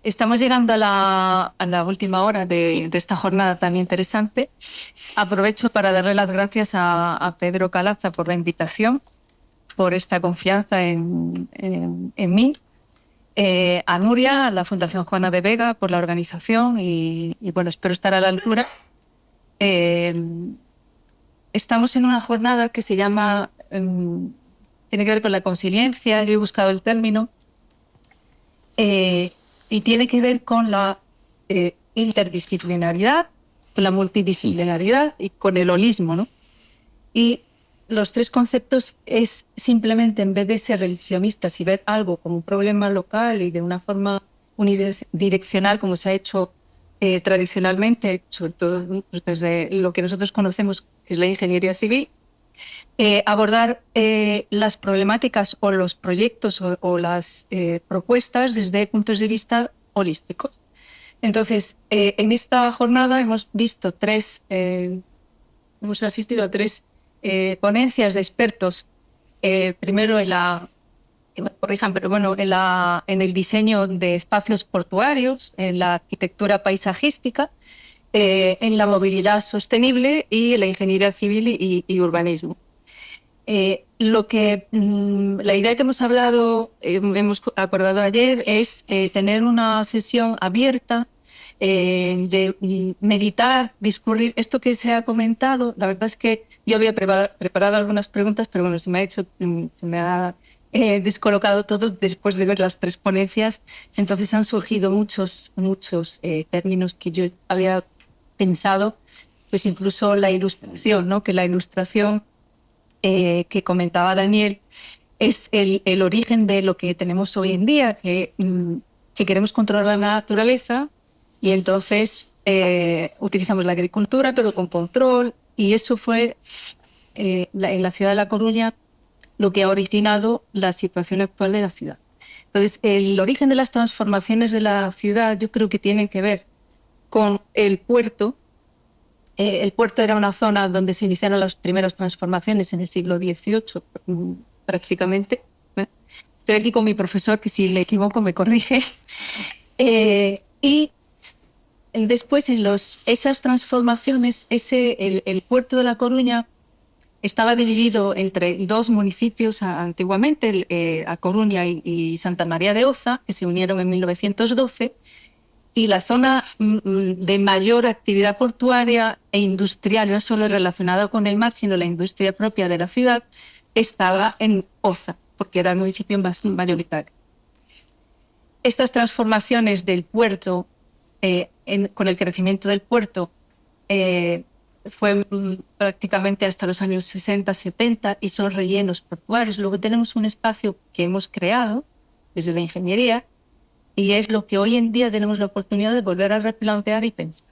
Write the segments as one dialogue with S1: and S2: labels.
S1: Estamos llegando a la última hora de esta jornada tan interesante. Aprovecho para darle las gracias a Pedro Calaza por la invitación, por esta confianza en mí, a Nuria, a la Fundación Juana de Vega por la organización y bueno, espero estar a la altura. Eh, Estamos en una jornada que se llama, tiene que ver con la consiliencia, yo he buscado el término, y tiene que ver con la interdisciplinaridad, con la multidisciplinaridad y con el holismo, ¿no? Y los tres conceptos es simplemente, en vez de ser reduccionistas y ver algo como un problema local y de una forma unidireccional, como se ha hecho tradicionalmente, sobre todo desde lo que nosotros conocemos, que es la ingeniería civil, abordar las problemáticas o los proyectos o las propuestas desde puntos de vista holísticos. Entonces, en esta jornada hemos visto hemos asistido a tres ponencias de expertos, primero que me corrijan, pero bueno, en el diseño de espacios portuarios, en la arquitectura paisajística, en la movilidad sostenible y en la ingeniería civil y urbanismo. La idea que hemos hablado, hemos acordado ayer, es tener una sesión abierta de meditar, discurrir esto que se ha comentado. La verdad es que yo había preparado algunas preguntas, pero bueno, se me ha descolocado todo después de ver las tres ponencias. Entonces han surgido muchos términos que yo había pensado, pues incluso la ilustración, ¿no? Que la ilustración que comentaba Daniel es el origen de lo que tenemos hoy en día, que queremos controlar la naturaleza y entonces utilizamos la agricultura, pero con control, y eso fue en la ciudad de La Coruña lo que ha originado la situación actual de la ciudad. Entonces, el origen de las transformaciones de la ciudad yo creo que tienen que ver con el puerto. El puerto era una zona donde se iniciaron las primeras transformaciones en el siglo XVIII, prácticamente. Estoy aquí con mi profesor, que si me equivoco me corrige. Y después, esas transformaciones, el puerto de La Coruña estaba dividido entre dos municipios antiguamente, A Coruña y Santa María de Oza, que se unieron en 1912. Y la zona de mayor actividad portuaria e industrial, no solo relacionada con el mar, sino la industria propia de la ciudad, estaba en Oza, porque era el municipio más mayoritario. Estas transformaciones del puerto, con el crecimiento del puerto, fue prácticamente hasta los años 60, 70, y son rellenos portuarios. Luego tenemos un espacio que hemos creado desde la ingeniería, y es lo que hoy en día tenemos la oportunidad de volver a replantear y pensar.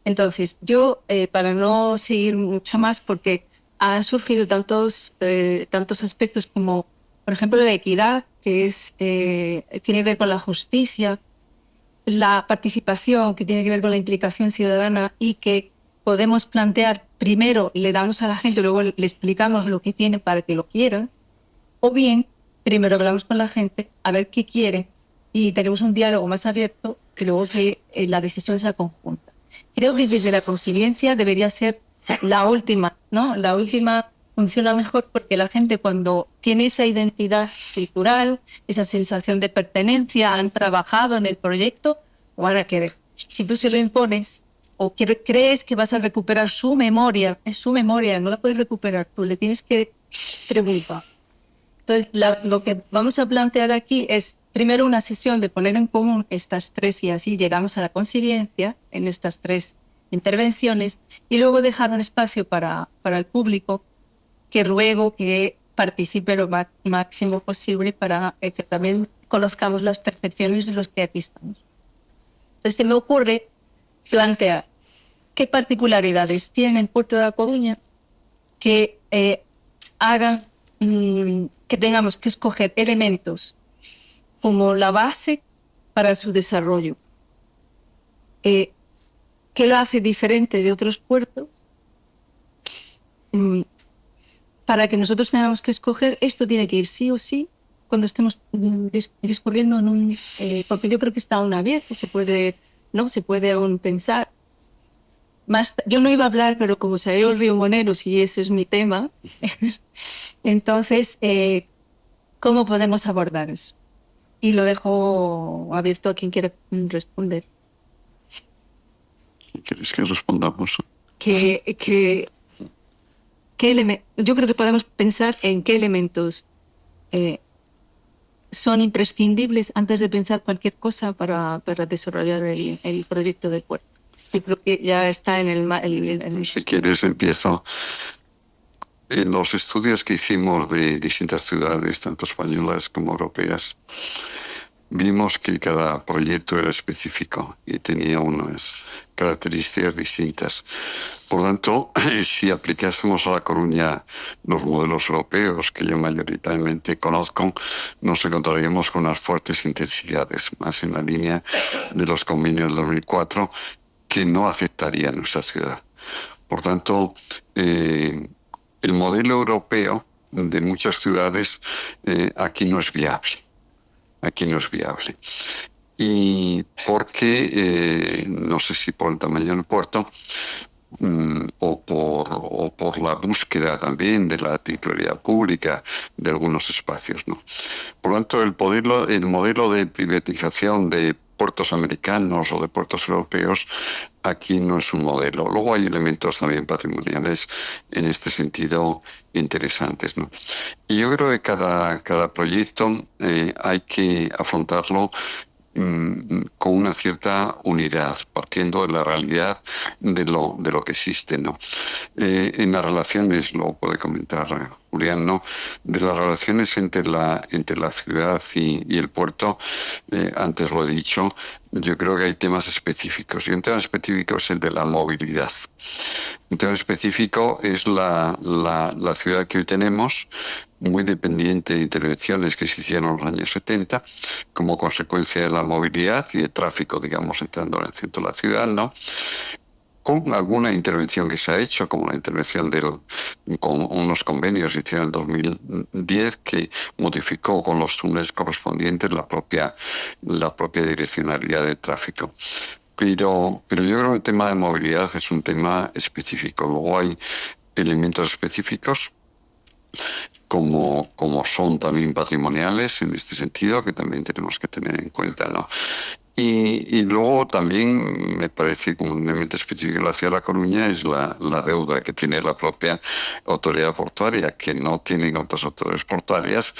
S1: Entonces, yo, para no seguir mucho más, porque han surgido tantos aspectos como, por ejemplo, la equidad, que tiene que ver con la justicia, la participación, que tiene que ver con la implicación ciudadana, y que podemos plantear primero, le damos a la gente, luego le explicamos lo que tiene para que lo quieran, o bien primero hablamos con la gente a ver qué quiere y tenemos un diálogo más abierto, que luego que la decisión sea conjunta. Creo que desde la consiliencia debería ser la última, ¿no? La última funciona mejor, porque la gente, cuando tiene esa identidad cultural, esa sensación de pertenencia, han trabajado en el proyecto, o van a querer. Si tú se lo impones o crees que vas a recuperar su memoria, es su memoria, no la puedes recuperar tú, le tienes que preguntar. Entonces, lo que vamos a plantear aquí es primero una sesión de poner en común estas tres, y así llegamos a la consiliencia en estas tres intervenciones, y luego dejar un espacio para el público, que ruego que participe lo máximo posible para que también conozcamos las percepciones de los que aquí estamos. Entonces, se me ocurre plantear qué particularidades tiene el puerto de La Coruña que hagan que tengamos que escoger elementos como la base para su desarrollo. ¿Qué lo hace diferente de otros puertos? Para que nosotros tengamos que escoger, esto tiene que ir sí o sí cuando estemos discurriendo en un... porque yo creo que está aún abierto, se puede, ¿no? Se puede aún pensar. Yo no iba a hablar, pero como salió el río Moneros y ese es mi tema, entonces, ¿cómo podemos abordar eso? Y lo dejo abierto a quien quiera responder.
S2: ¿Quieres que respondamos?
S1: Yo creo que podemos pensar en qué elementos son imprescindibles antes de pensar cualquier cosa para desarrollar el proyecto del puerto. Yo creo que ya está en el...
S2: Si quieres, empiezo. En los estudios que hicimos de distintas ciudades, tanto españolas como europeas, vimos que cada proyecto era específico y tenía unas características distintas. Por tanto, si aplicásemos a La Coruña los modelos europeos que yo mayoritariamente conozco, nos encontraríamos con unas fuertes intensidades, más en la línea de los convenios del 2004, que no afectarían nuestra ciudad. Por tanto, el modelo europeo de muchas ciudades aquí no es viable. Aquí no es viable. Y porque, no sé si por el tamaño del puerto o por la búsqueda también de la titularidad pública de algunos espacios, ¿no? Por lo tanto, el modelo de privatización de puertos americanos o de puertos europeos aquí no es un modelo. Luego hay elementos también patrimoniales en este sentido interesantes, ¿no? Y yo creo que cada proyecto hay que afrontarlo con una cierta unidad, partiendo de la realidad de lo que existe, ¿no? En las relaciones, lo puede comentar Julián, ¿no? De las relaciones entre la ciudad y el puerto, antes lo he dicho, yo creo que hay temas específicos. Y un tema específico es el de la movilidad. Un tema específico es la ciudad que hoy tenemos, muy dependiente de intervenciones que se hicieron en los años 70, como consecuencia de la movilidad y el tráfico, digamos, entrando en el centro de la ciudad, ¿no? Con alguna intervención que se ha hecho, como la intervención con unos convenios que hicieron en 2010 que modificó con los túneles correspondientes la propia direccionalidad del tráfico. Pero yo creo que el tema de movilidad es un tema específico. Luego hay elementos específicos como son también patrimoniales en este sentido, que también tenemos que tener en cuenta, ¿no? Y luego también me parece que un elemento específico de la ciudad de La Coruña es la deuda que tiene la propia autoridad portuaria, que no tienen otras autoridades portuarias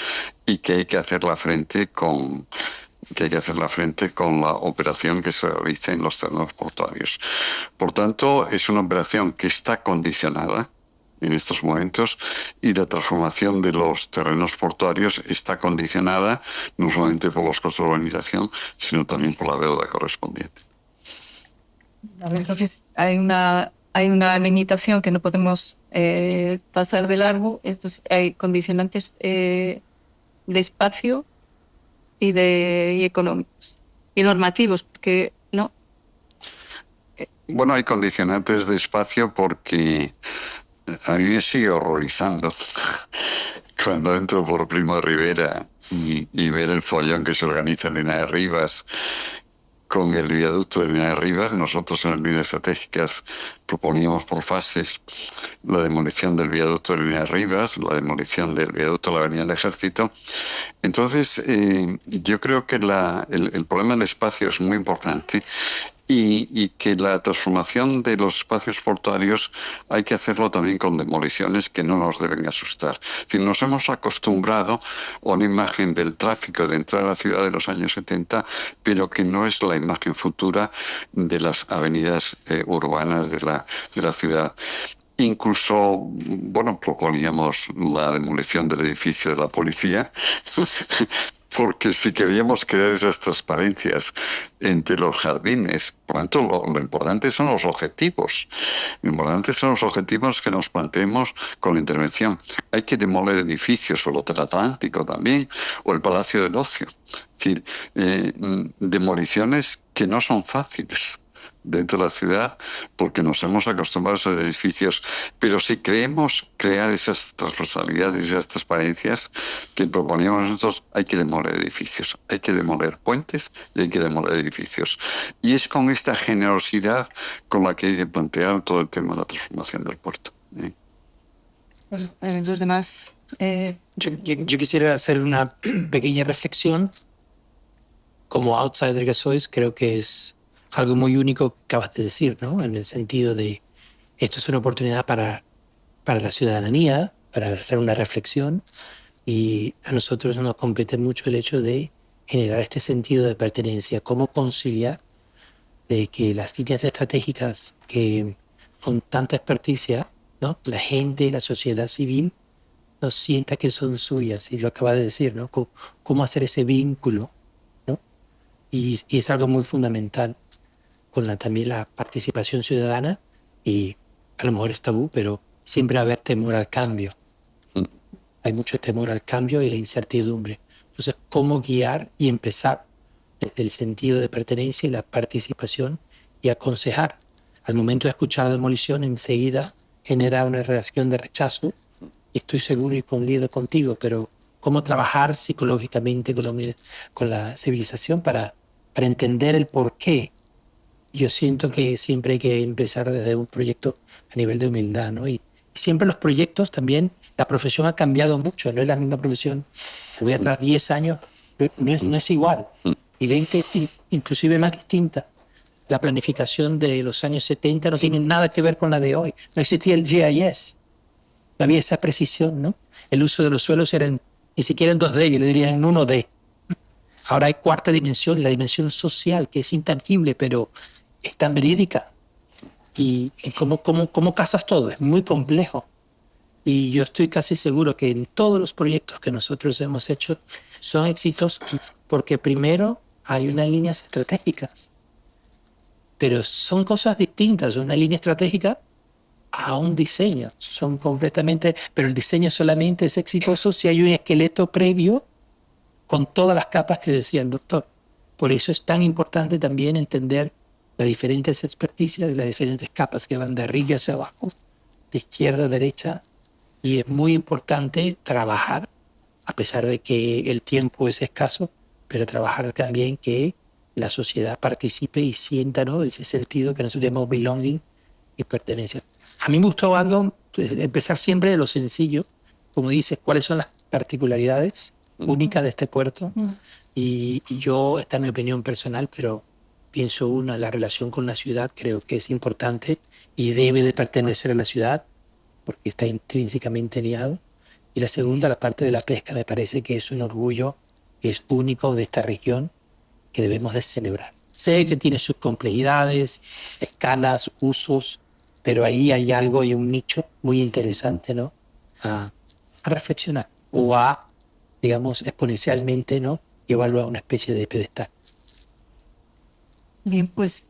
S2: y que hay que hacerla frente con la operación que se realiza en los terrenos portuarios. Por tanto, es una operación que está condicionada en estos momentos y la transformación de los terrenos portuarios está condicionada no solamente por los costos de urbanización, sino también por la deuda correspondiente.
S1: Entonces hay una limitación que no podemos pasar de largo. Entonces hay condicionantes de espacio y económicos y normativos, porque no.
S2: Bueno, hay condicionantes de espacio porque a mí me sigue horrorizando cuando entro por Primo de Rivera y ver el follón que se organiza en Linares Rivas con el viaducto de Linares Rivas. Nosotros en las líneas estratégicas proponíamos por fases la demolición del viaducto de Linares Rivas, la demolición del viaducto de la Avenida del Ejército. Entonces, yo creo que el problema del espacio es muy importante y que la transformación de los espacios portuarios hay que hacerlo también con demoliciones que no nos deben asustar. Es decir, nos hemos acostumbrado a una imagen del tráfico de entrada a la ciudad de los años 70, pero que no es la imagen futura de las avenidas urbanas de la ciudad. Incluso, bueno, proponíamos la demolición del edificio de la policía, porque si queríamos crear esas transparencias entre los jardines, por tanto, lo importante son los objetivos. Lo importante son los objetivos que nos planteemos con la intervención. Hay que demoler edificios, o el Hotel Atlántico también, o el Palacio del Ocio. Es decir, demoliciones que no son fáciles. dentro de la ciudad porque nos hemos acostumbrado a esos edificios. Pero si queremos crear esas transversalidades, esas transparencias que proponíamos nosotros, hay que demoler edificios, hay que demoler puentes y hay que demoler edificios. Y es con esta generosidad con la que hay que plantear todo el tema de la transformación del puerto.
S1: Los demás...
S3: Yo quisiera hacer una pequeña reflexión. Como outsider que sois, creo que es algo muy único que acabas de decir, ¿no? En el sentido de esto es una oportunidad para la ciudadanía, para hacer una reflexión, y a nosotros nos compete mucho el hecho de generar este sentido de pertenencia, cómo conciliar de que las líneas estratégicas que con tanta experticia, ¿no? La gente, la sociedad civil, no sienta que son suyas, y lo acaba de decir, ¿no? Cómo hacer ese vínculo, ¿no? Y es algo muy fundamental con también la participación ciudadana, y a lo mejor es tabú, pero siempre va a haber temor al cambio. Hay mucho temor al cambio y la incertidumbre. Entonces, ¿cómo guiar y empezar desde el sentido de pertenencia y la participación y aconsejar? Al momento de escuchar la demolición, enseguida genera una reacción de rechazo, y estoy seguro y conlido contigo, pero ¿cómo trabajar psicológicamente con la civilización para entender el por qué? Yo siento que siempre hay que empezar desde un proyecto a nivel de humildad, ¿no? Y siempre los proyectos también, la profesión ha cambiado mucho, no es la misma profesión. Voy atrás 10 años, no es igual. Y 20, inclusive más distinta. La planificación de los años 70 no tiene nada que ver con la de hoy. No existía el GIS. No había esa precisión, ¿no? El uso de los suelos era ni siquiera en 2D, yo le diría en 1D. Ahora hay cuarta dimensión, la dimensión social, que es intangible, pero es tan verídica. Y cómo casas todo, es muy complejo. Y yo estoy casi seguro que en todos los proyectos que nosotros hemos hecho son exitosos porque primero hay unas líneas estratégicas. Pero son cosas distintas, una línea estratégica a un diseño. Son completamente... Pero el diseño solamente es exitoso si hay un esqueleto previo con todas las capas que decía el doctor. Por eso es tan importante también entender las diferentes experticias y las diferentes capas que van de arriba hacia abajo, de izquierda a derecha. Y es muy importante trabajar, a pesar de que el tiempo es escaso, pero trabajar también que la sociedad participe y sienta, ¿no? Ese sentido que nosotros llamamos belonging y pertenencia. A mí me gustó algo, empezar siempre de lo sencillo, como dices, cuáles son las particularidades únicas de este puerto. Y yo, esta es mi opinión personal, pero pienso la relación con la ciudad creo que es importante y debe de pertenecer a la ciudad porque está intrínsecamente ligado. Y la segunda, la parte de la pesca, me parece que es un orgullo que es único de esta región que debemos de celebrar. Sé que tiene sus complejidades, escalas, usos, pero ahí hay algo y un nicho muy interesante, ¿no? A reflexionar o a, digamos, exponencialmente, ¿no? Llevarlo a una especie de pedestal.
S1: Bien, pues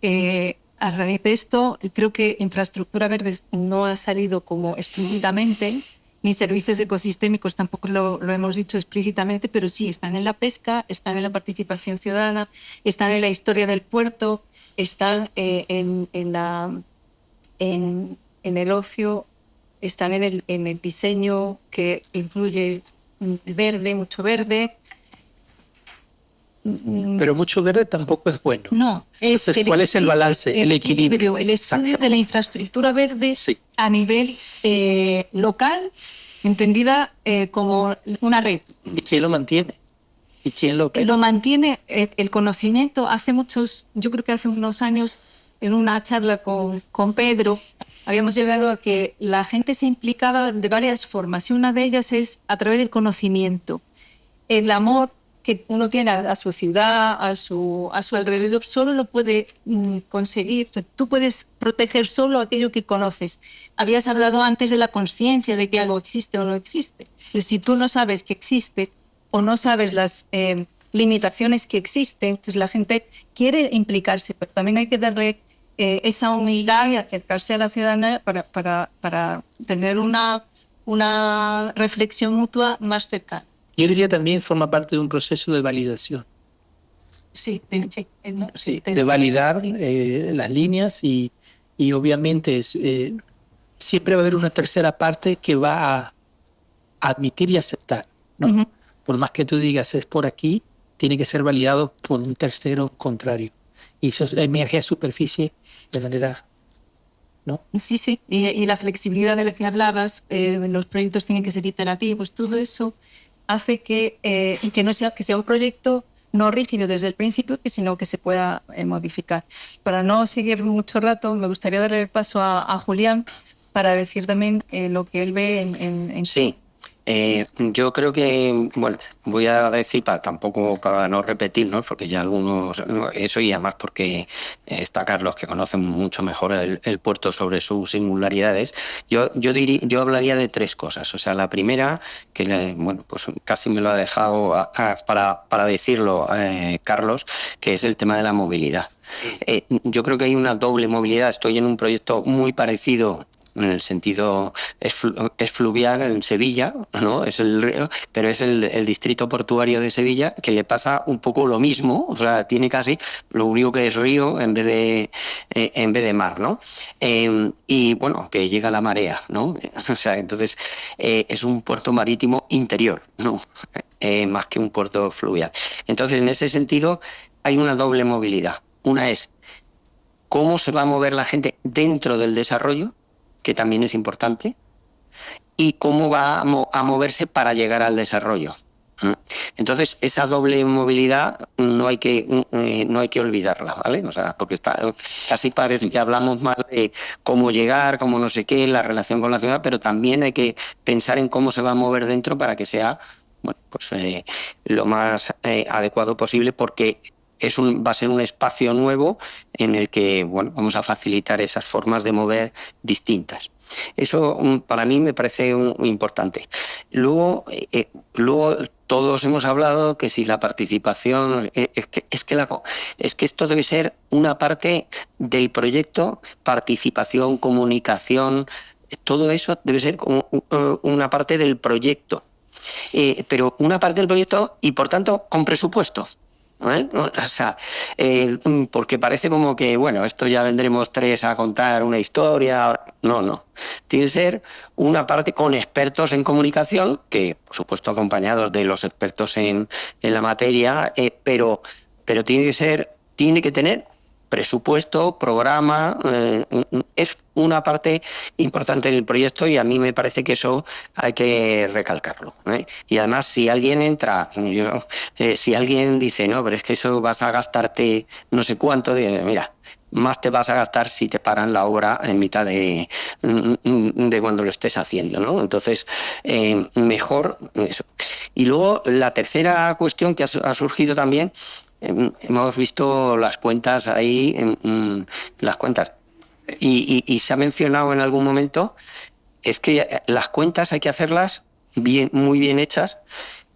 S1: a raíz de esto, creo que infraestructura verde no ha salido como explícitamente, ni servicios ecosistémicos tampoco lo hemos dicho explícitamente, pero sí están en la pesca, están en la participación ciudadana, están en la historia del puerto, están en el ocio, están en el diseño que incluye verde, mucho verde.
S3: Pero mucho verde tampoco es bueno.
S1: No.
S3: Entonces, ¿cuál es el balance, el equilibrio?
S1: El estudio de la infraestructura verde
S3: sí.
S1: A nivel local, entendida como una red.
S3: ¿Y quién lo mantiene? ¿Y quién lo opera?
S1: Lo mantiene el conocimiento. Yo creo que hace unos años, en una charla con Pedro, habíamos llegado a que la gente se implicaba de varias formas y una de ellas es a través del conocimiento. El amor que uno tiene a su ciudad, a su alrededor, solo lo puede conseguir. O sea, tú puedes proteger solo aquello que conoces. Habías hablado antes de la conciencia de que algo existe o no existe. Pero si tú no sabes que existe o no sabes las limitaciones que existen, entonces la gente quiere implicarse, pero también hay que darle esa humildad y acercarse a la ciudadanía para tener una reflexión mutua más cercana.
S3: Yo diría también forma parte de un proceso de validación.
S1: Sí, sí, no,
S3: Sí, de validar las líneas y obviamente siempre va a haber una tercera parte que va a admitir y aceptar, ¿no?
S1: Ujú.
S3: Por más que tú digas es por aquí, tiene que ser validado por un tercero contrario. Y eso emerge a superficie de manera, ¿no?
S1: Sí, sí. Y la flexibilidad de la que hablabas, los proyectos tienen que ser iterativos, todo eso hace que no sea, que sea un proyecto no rígido desde el principio, sino que se pueda modificar. Para no seguir mucho rato, me gustaría darle el paso a Julián para decir también lo que él ve en...
S4: Sí, yo creo que, bueno, voy a decir tampoco para no repetirnos, porque ya algunos, eso y además porque está Carlos, que conoce mucho mejor el puerto sobre sus singularidades. Yo hablaría de tres cosas. O sea, la primera, bueno, pues casi me lo ha dejado para decirlo Carlos, que es el tema de la movilidad. Yo creo que hay una doble movilidad. Estoy en un proyecto muy parecido en el sentido es fluvial en Sevilla, ¿no? Es el río, pero es el distrito portuario de Sevilla que le pasa un poco lo mismo, o sea, tiene casi lo único que es río en vez de mar, ¿no? Y bueno, que llega la marea, ¿no? O sea, entonces es un puerto marítimo interior, ¿no? Más que un puerto fluvial. Entonces, en ese sentido, hay una doble movilidad. Una es cómo se va a mover la gente dentro del desarrollo, que también es importante, y cómo va a moverse para llegar al desarrollo. Entonces, esa doble movilidad no hay que olvidarla, ¿vale? O sea, porque casi parece que hablamos más de cómo llegar, cómo no sé qué, la relación con la ciudad, pero también hay que pensar en cómo se va a mover dentro para que sea, bueno, pues lo más adecuado posible, porque va a ser un espacio nuevo en el que, bueno, vamos a facilitar esas formas de mover distintas. Eso para mí me parece importante. Luego todos hemos hablado que si la participación, es que esto debe ser una parte del proyecto, participación, comunicación, todo eso debe ser como una parte del proyecto. Pero una parte del proyecto y por tanto con presupuesto. ¿Eh? O sea, porque parece como que, bueno, esto ya vendremos tres a contar una historia. No. Tiene que ser una parte con expertos en comunicación, que por supuesto acompañados de los expertos en la materia, pero tiene que tener presupuesto, programa, es una parte importante del proyecto y a mí me parece que eso hay que recalcarlo, ¿eh? Y además si alguien entra, si alguien dice, no, pero es que eso vas a gastarte no sé cuánto, mira, más te vas a gastar si te paran la obra en mitad de cuando lo estés haciendo, ¿no? Entonces, mejor eso. Y luego la tercera cuestión que ha surgido también, hemos visto las cuentas ahí, las cuentas, y se ha mencionado en algún momento, es que las cuentas hay que hacerlas bien, muy bien hechas,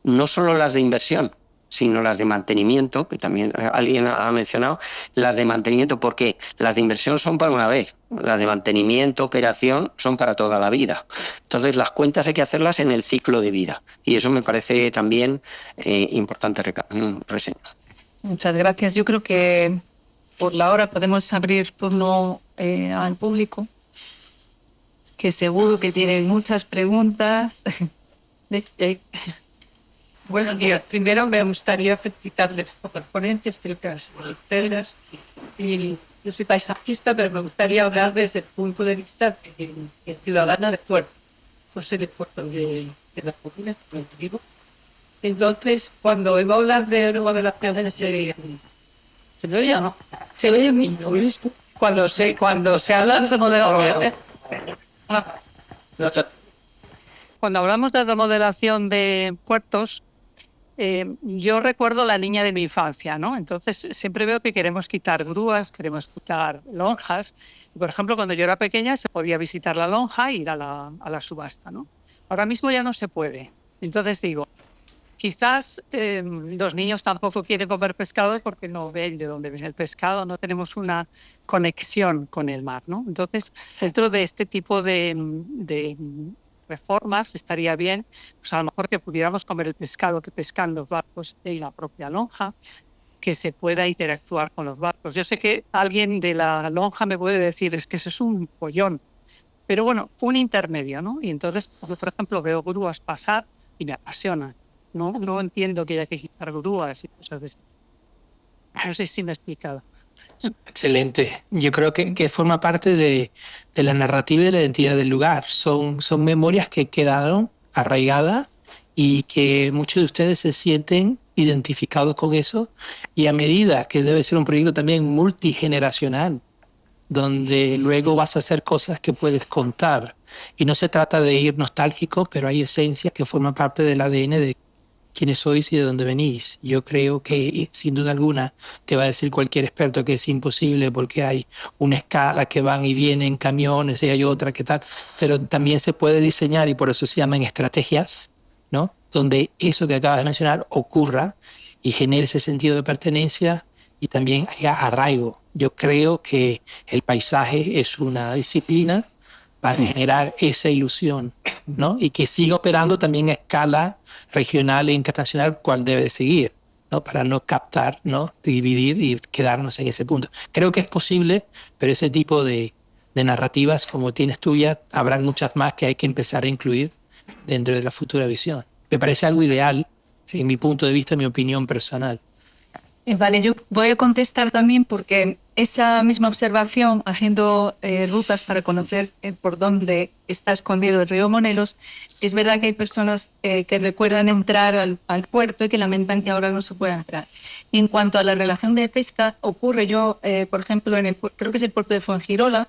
S4: no solo las de inversión, sino las de mantenimiento, que también alguien ha mencionado, las de mantenimiento, porque las de inversión son para una vez, las de mantenimiento, operación, son para toda la vida. Entonces las cuentas hay que hacerlas en el ciclo de vida, y eso me parece también importante reseñar.
S1: Muchas gracias. Yo creo que por la hora podemos abrir turno al público, que seguro que tiene muchas preguntas. Buenos días. Primero me gustaría felicitarles por las ponencias, y yo soy paisajista, pero me gustaría hablar desde el punto de vista de ciudadana de puerto. Pues soy de puerto de las Comunas, como digo. Entonces, cuando iba a hablar de remodelaciones, se me oye, ¿no? Se oye mi oído. Cuando se habla de remodelaciones. Cuando hablamos de remodelación de puertos, yo recuerdo la niña de mi infancia, ¿no? Entonces, siempre veo que queremos quitar grúas, queremos quitar lonjas. Por ejemplo, cuando yo era pequeña se podía visitar la lonja e ir a la subasta, ¿no? Ahora mismo ya no se puede. Entonces digo, quizás los niños tampoco quieren comer pescado porque no ven de dónde viene el pescado, no tenemos una conexión con el mar, ¿no? Entonces, dentro de este tipo de reformas estaría bien, pues a lo mejor que pudiéramos comer el pescado que pescan los barcos en la propia lonja,
S5: que se pueda interactuar con los barcos. Yo sé que alguien de la lonja me puede decir, es que eso es un pollón, pero bueno, un intermedio, ¿no? Y entonces, yo, por ejemplo, veo grúas pasar y me apasiona. No entiendo que haya que quitar grúas y cosas de eso. No sé si me he explicado.
S3: Excelente. Yo creo que forma parte de la narrativa y de la identidad del lugar. Son memorias que quedaron arraigadas y que muchos de ustedes se sienten identificados con eso. Y a medida que debe ser un proyecto también multigeneracional, donde luego vas a hacer cosas que puedes contar. Y no se trata de ir nostálgico, pero hay esencias que forman parte del ADN de quiénes sois y de dónde venís. Yo creo que, sin duda alguna, te va a decir cualquier experto que es imposible porque hay una escala que van y vienen camiones y hay otra que tal, pero también se puede diseñar y por eso se llaman estrategias, ¿no? Donde eso que acabas de mencionar ocurra y genere ese sentido de pertenencia y también haya arraigo. Yo creo que el paisaje es una disciplina para generar esa ilusión, ¿no? Y que siga operando también a escala regional e internacional, cual debe de seguir, ¿no? Para no captar, ¿no? Dividir y quedarnos en ese punto. Creo que es posible, pero ese tipo de narrativas como tienes tuya, habrán muchas más que hay que empezar a incluir dentro de la futura visión. Me parece algo ideal, en mi punto de vista, mi opinión personal.
S1: Vale, yo voy a contestar también porque esa misma observación, haciendo rutas para conocer por dónde está escondido el río Monelos, es verdad que hay personas que recuerdan entrar al puerto y que lamentan que ahora no se pueda entrar. Y en cuanto a la relación de pesca, ocurre por ejemplo, creo que es el puerto de Fuengirola,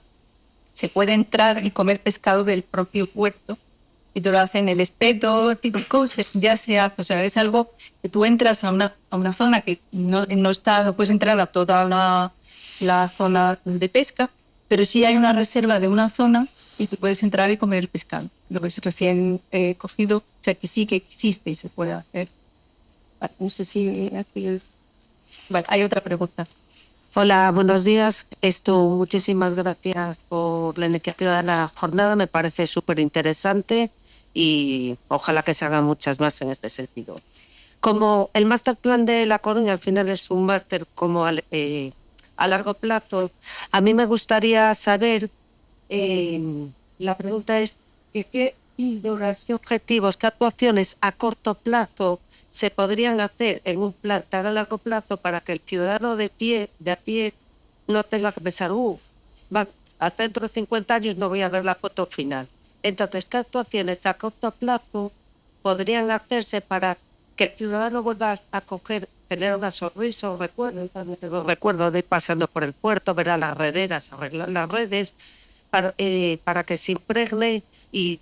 S1: se puede entrar y comer pescado del propio puerto. Y te lo hacen el espeto, típico, ya se hace. O sea, es algo que tú entras a una zona que no puedes entrar a toda la zona de pesca, pero sí hay una reserva de una zona y tú puedes entrar y comer el pescado. Lo que es recién cogido, o sea, que sí que existe y se puede hacer. Vale, no sé si aquí... Vale, hay otra pregunta.
S6: Hola, buenos días. Muchísimas gracias por la iniciativa de la jornada. Me parece súper interesante y ojalá que se hagan muchas más en este sentido. Como el Master Plan de La Coruña al final es un máster como a largo plazo, a mí me gustaría saber, la pregunta es, ¿qué objetivos, qué actuaciones a corto plazo se podrían hacer en un plan tan a largo plazo para que el ciudadano de a pie no tenga que pensar, hasta dentro de 50 años no voy a ver la foto final? Entonces, ¿qué actuaciones a corto plazo podrían hacerse para que el ciudadano vuelva a tener una sonrisa o recuerdo de ir pasando por el puerto, ver a las rederas, arreglar las redes, para que se impregne y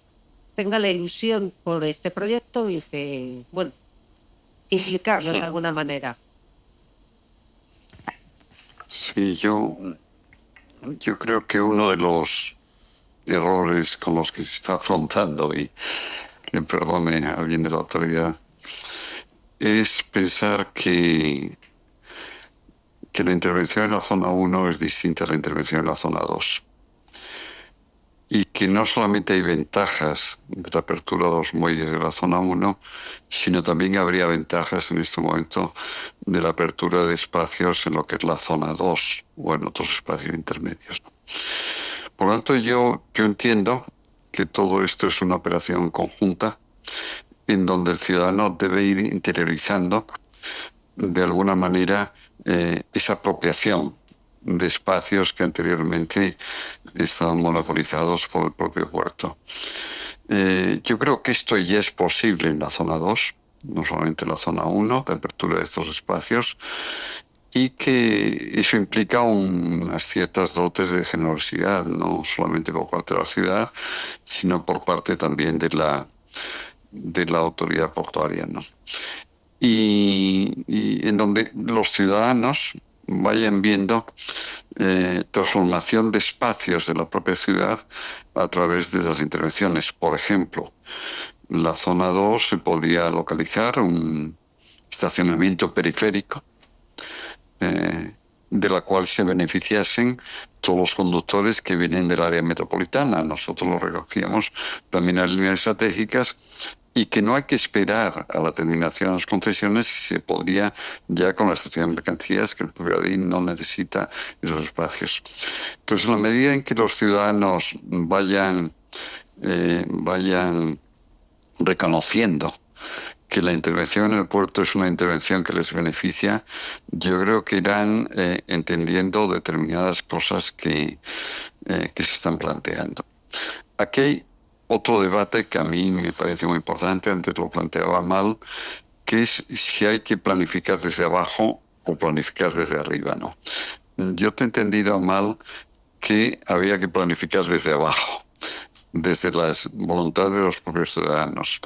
S6: tenga la ilusión por este proyecto y que, bueno, implicarlo de alguna manera?
S2: Sí, yo creo que uno de los errores con los que se está afrontando, y me perdone a alguien de la autoridad, es pensar que la intervención en la zona 1 es distinta a la intervención en la zona 2. Y que no solamente hay ventajas de la apertura de los muelles de la zona 1, sino también habría ventajas en este momento de la apertura de espacios en lo que es la zona 2 o en otros espacios intermedios. Por lo tanto, yo entiendo que todo esto es una operación conjunta en donde el ciudadano debe ir interiorizando de alguna manera esa apropiación de espacios que anteriormente estaban monopolizados por el propio puerto. Yo creo que esto ya es posible en la zona 2, no solamente en la zona 1, de apertura de estos espacios, y que eso implica unas ciertas dotes de generosidad, no solamente por parte de la ciudad, sino por parte también de la autoridad portuaria, ¿no? Y en donde los ciudadanos vayan viendo transformación de espacios de la propia ciudad a través de las intervenciones. Por ejemplo, en la zona 2 se podría localizar un estacionamiento periférico de la cual se beneficiasen todos los conductores que vienen del área metropolitana. Nosotros lo recogíamos también en las líneas estratégicas y que no hay que esperar a la terminación de las concesiones, se podría ya con la estación de mercancías, que el Puigdedí no necesita esos espacios. Entonces, en la medida en que los ciudadanos vayan reconociendo que la intervención en el puerto es una intervención que les beneficia, yo creo que irán entendiendo determinadas cosas que se están planteando. Aquí hay otro debate que a mí me parece muy importante, antes lo planteaba mal, que es si hay que planificar desde abajo o planificar desde arriba, ¿no? Yo te he entendido mal que había que planificar desde abajo, desde las voluntades de los propios ciudadanos.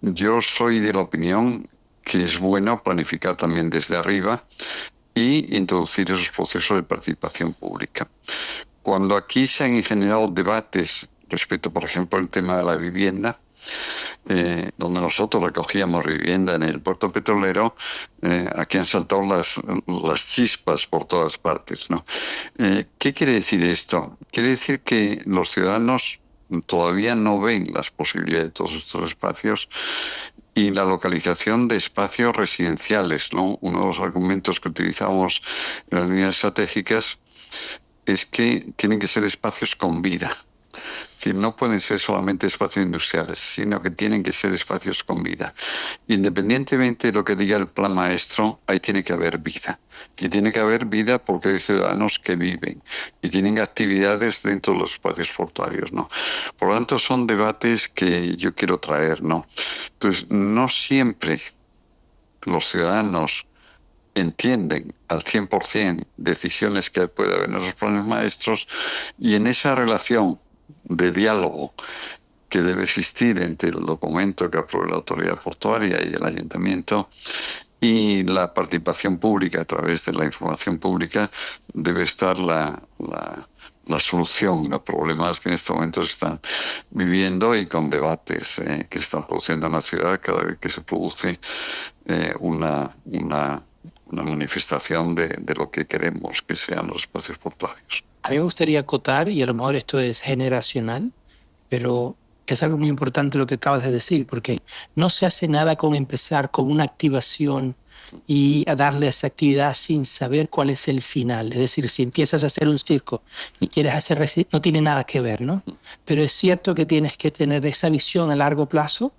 S2: Yo soy de la opinión que es bueno planificar también desde arriba y introducir esos procesos de participación pública. Cuando aquí se han generado debates respecto, por ejemplo, al tema de la vivienda, donde nosotros recogíamos vivienda en el puerto petrolero, aquí han saltado las chispas por todas partes, ¿no? ¿Qué quiere decir esto? Quiere decir que los ciudadanos todavía no ven las posibilidades de todos estos espacios y la localización de espacios residenciales, ¿no? Uno de los argumentos que utilizamos en las líneas estratégicas es que tienen que ser espacios con vida, que no pueden ser solamente espacios industriales, sino que tienen que ser espacios con vida. Independientemente de lo que diga el plan maestro, ahí tiene que haber vida. Y tiene que haber vida porque hay ciudadanos que viven y tienen actividades dentro de los espacios portuarios, ¿no? Por lo tanto, son debates que yo quiero traer, ¿no? Entonces, no siempre los ciudadanos entienden al 100% decisiones que puede haber en esos planes maestros, y en esa relación de diálogo que debe existir entre el documento que apruebe la autoridad portuaria y el ayuntamiento y la participación pública a través de la información pública, debe estar la solución a problemas que en estos momentos están viviendo y con debates que están produciendo en la ciudad cada vez que se produce una manifestación de lo que queremos que sean los espacios portuarios.
S3: A mí me gustaría acotar, y a lo mejor esto es generacional, pero es algo muy importante lo que acabas de decir, porque no se hace nada con empezar con una activación y a darle a esa actividad sin saber cuál es el final. Es decir, si empiezas a hacer un circo y quieres hacer no tiene nada que ver, ¿no? Pero es cierto que tienes que tener esa visión a largo plazo,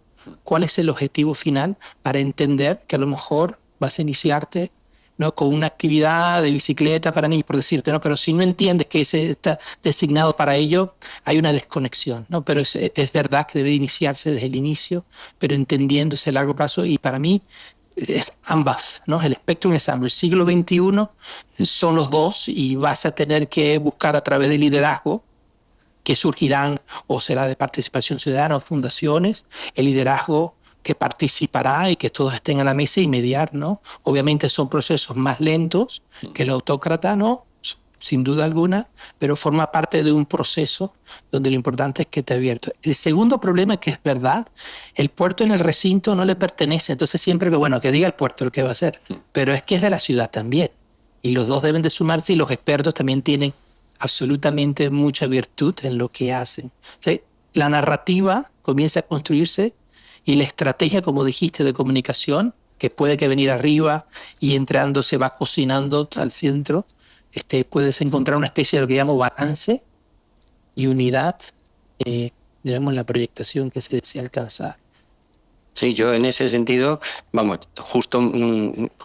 S3: cuál es el objetivo final, para entender que a lo mejor vas a iniciarte, ¿no?, con una actividad de bicicleta para niños, por decirte, ¿no? Pero si no entiendes que ese está designado para ello, hay una desconexión, ¿no? Pero es verdad que debe iniciarse desde el inicio, pero entendiéndose a largo plazo, y para mí es ambas, ¿no? El espectro es ambos. El siglo XXI son los dos, y vas a tener que buscar a través del liderazgo que surgirán, o será de participación ciudadana o fundaciones, el liderazgo que participará y que todos estén a la mesa y mediar, ¿no? Obviamente son procesos más lentos que el autócrata, ¿no? Sin duda alguna, pero forma parte de un proceso donde lo importante es que esté abierto. El segundo problema es que es verdad, el puerto en el recinto no le pertenece, entonces siempre que diga el puerto lo que va a hacer, pero es que es de la ciudad también, y los dos deben de sumarse, y los expertos también tienen absolutamente mucha virtud en lo que hacen. O sea, la narrativa comienza a construirse, y la estrategia, como dijiste, de comunicación, que puede que venir arriba y entrando se va cocinando al centro, puedes encontrar una especie de lo que llamo balance y unidad, digamos, la proyectación que se desea alcanzar.
S4: Sí, yo en ese sentido, vamos, justo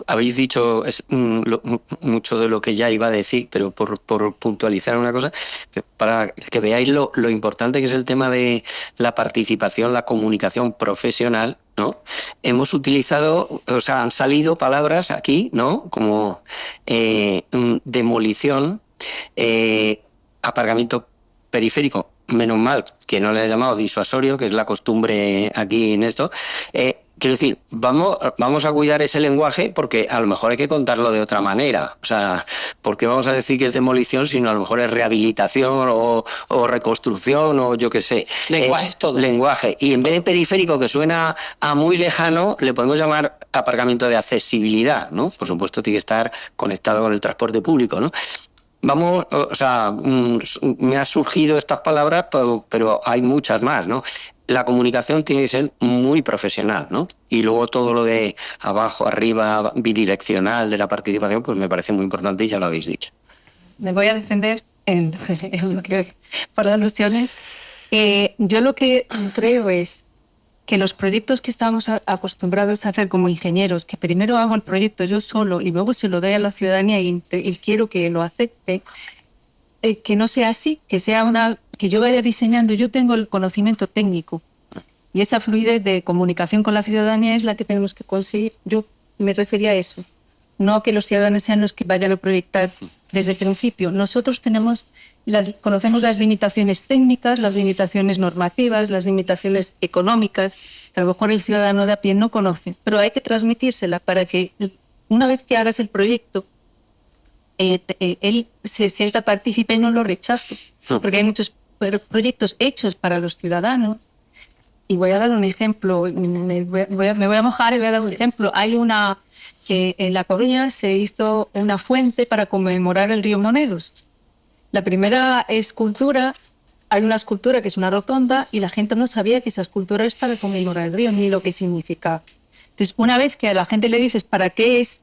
S4: habéis dicho mucho de lo que ya iba a decir, pero por puntualizar una cosa, para que veáis lo importante que es el tema de la participación, la comunicación profesional, ¿no? Hemos utilizado, o sea, han salido palabras aquí, ¿no? Como demolición, aparcamiento periférico. Menos mal que no le he llamado disuasorio, que es la costumbre aquí en esto. Quiero decir, vamos a cuidar ese lenguaje, porque a lo mejor hay que contarlo de otra manera. O sea, ¿por qué vamos a decir que es demolición si no a lo mejor es rehabilitación o reconstrucción o yo qué sé?
S3: Lenguaje es todo.
S4: Lenguaje. Y en vez de periférico, que suena a muy lejano, le podemos llamar aparcamiento de accesibilidad, ¿no? Por supuesto, tiene que estar conectado con el transporte público, ¿no? Vamos, o sea, me han surgido estas palabras, pero hay muchas más, ¿no? la comunicación tiene que ser muy profesional, ¿no? Y luego todo lo de abajo, arriba, bidireccional de la participación, pues me parece muy importante y ya lo habéis dicho.
S1: Me voy a defender en lo que, por alusiones. Yo lo que creo es que los proyectos que estamos acostumbrados a hacer como ingenieros, que primero hago el proyecto yo solo y luego se lo doy a la ciudadanía y quiero que lo acepte, que no sea así, que yo vaya diseñando, yo tengo el conocimiento técnico y esa fluidez de comunicación con la ciudadanía es la que tenemos que conseguir. Yo me refería a eso, no que los ciudadanos sean los que vayan a proyectar desde el principio. Nosotros conocemos las limitaciones técnicas, las limitaciones normativas, las limitaciones económicas, que a lo mejor el ciudadano de a pie no conoce, pero hay que transmitírsela para que una vez que hagas el proyecto, él se sienta partícipe y no lo rechace, porque hay muchos proyectos hechos para los ciudadanos. Y voy a dar un ejemplo, me voy a mojar y voy a dar un ejemplo. Hay que en La Coruña se hizo una fuente para conmemorar el río Moneros. La primera escultura, hay una escultura que es una rotonda y la gente no sabía que esa escultura es para conmemorar el río ni lo que significa. Entonces, una vez que a la gente le dices para qué es,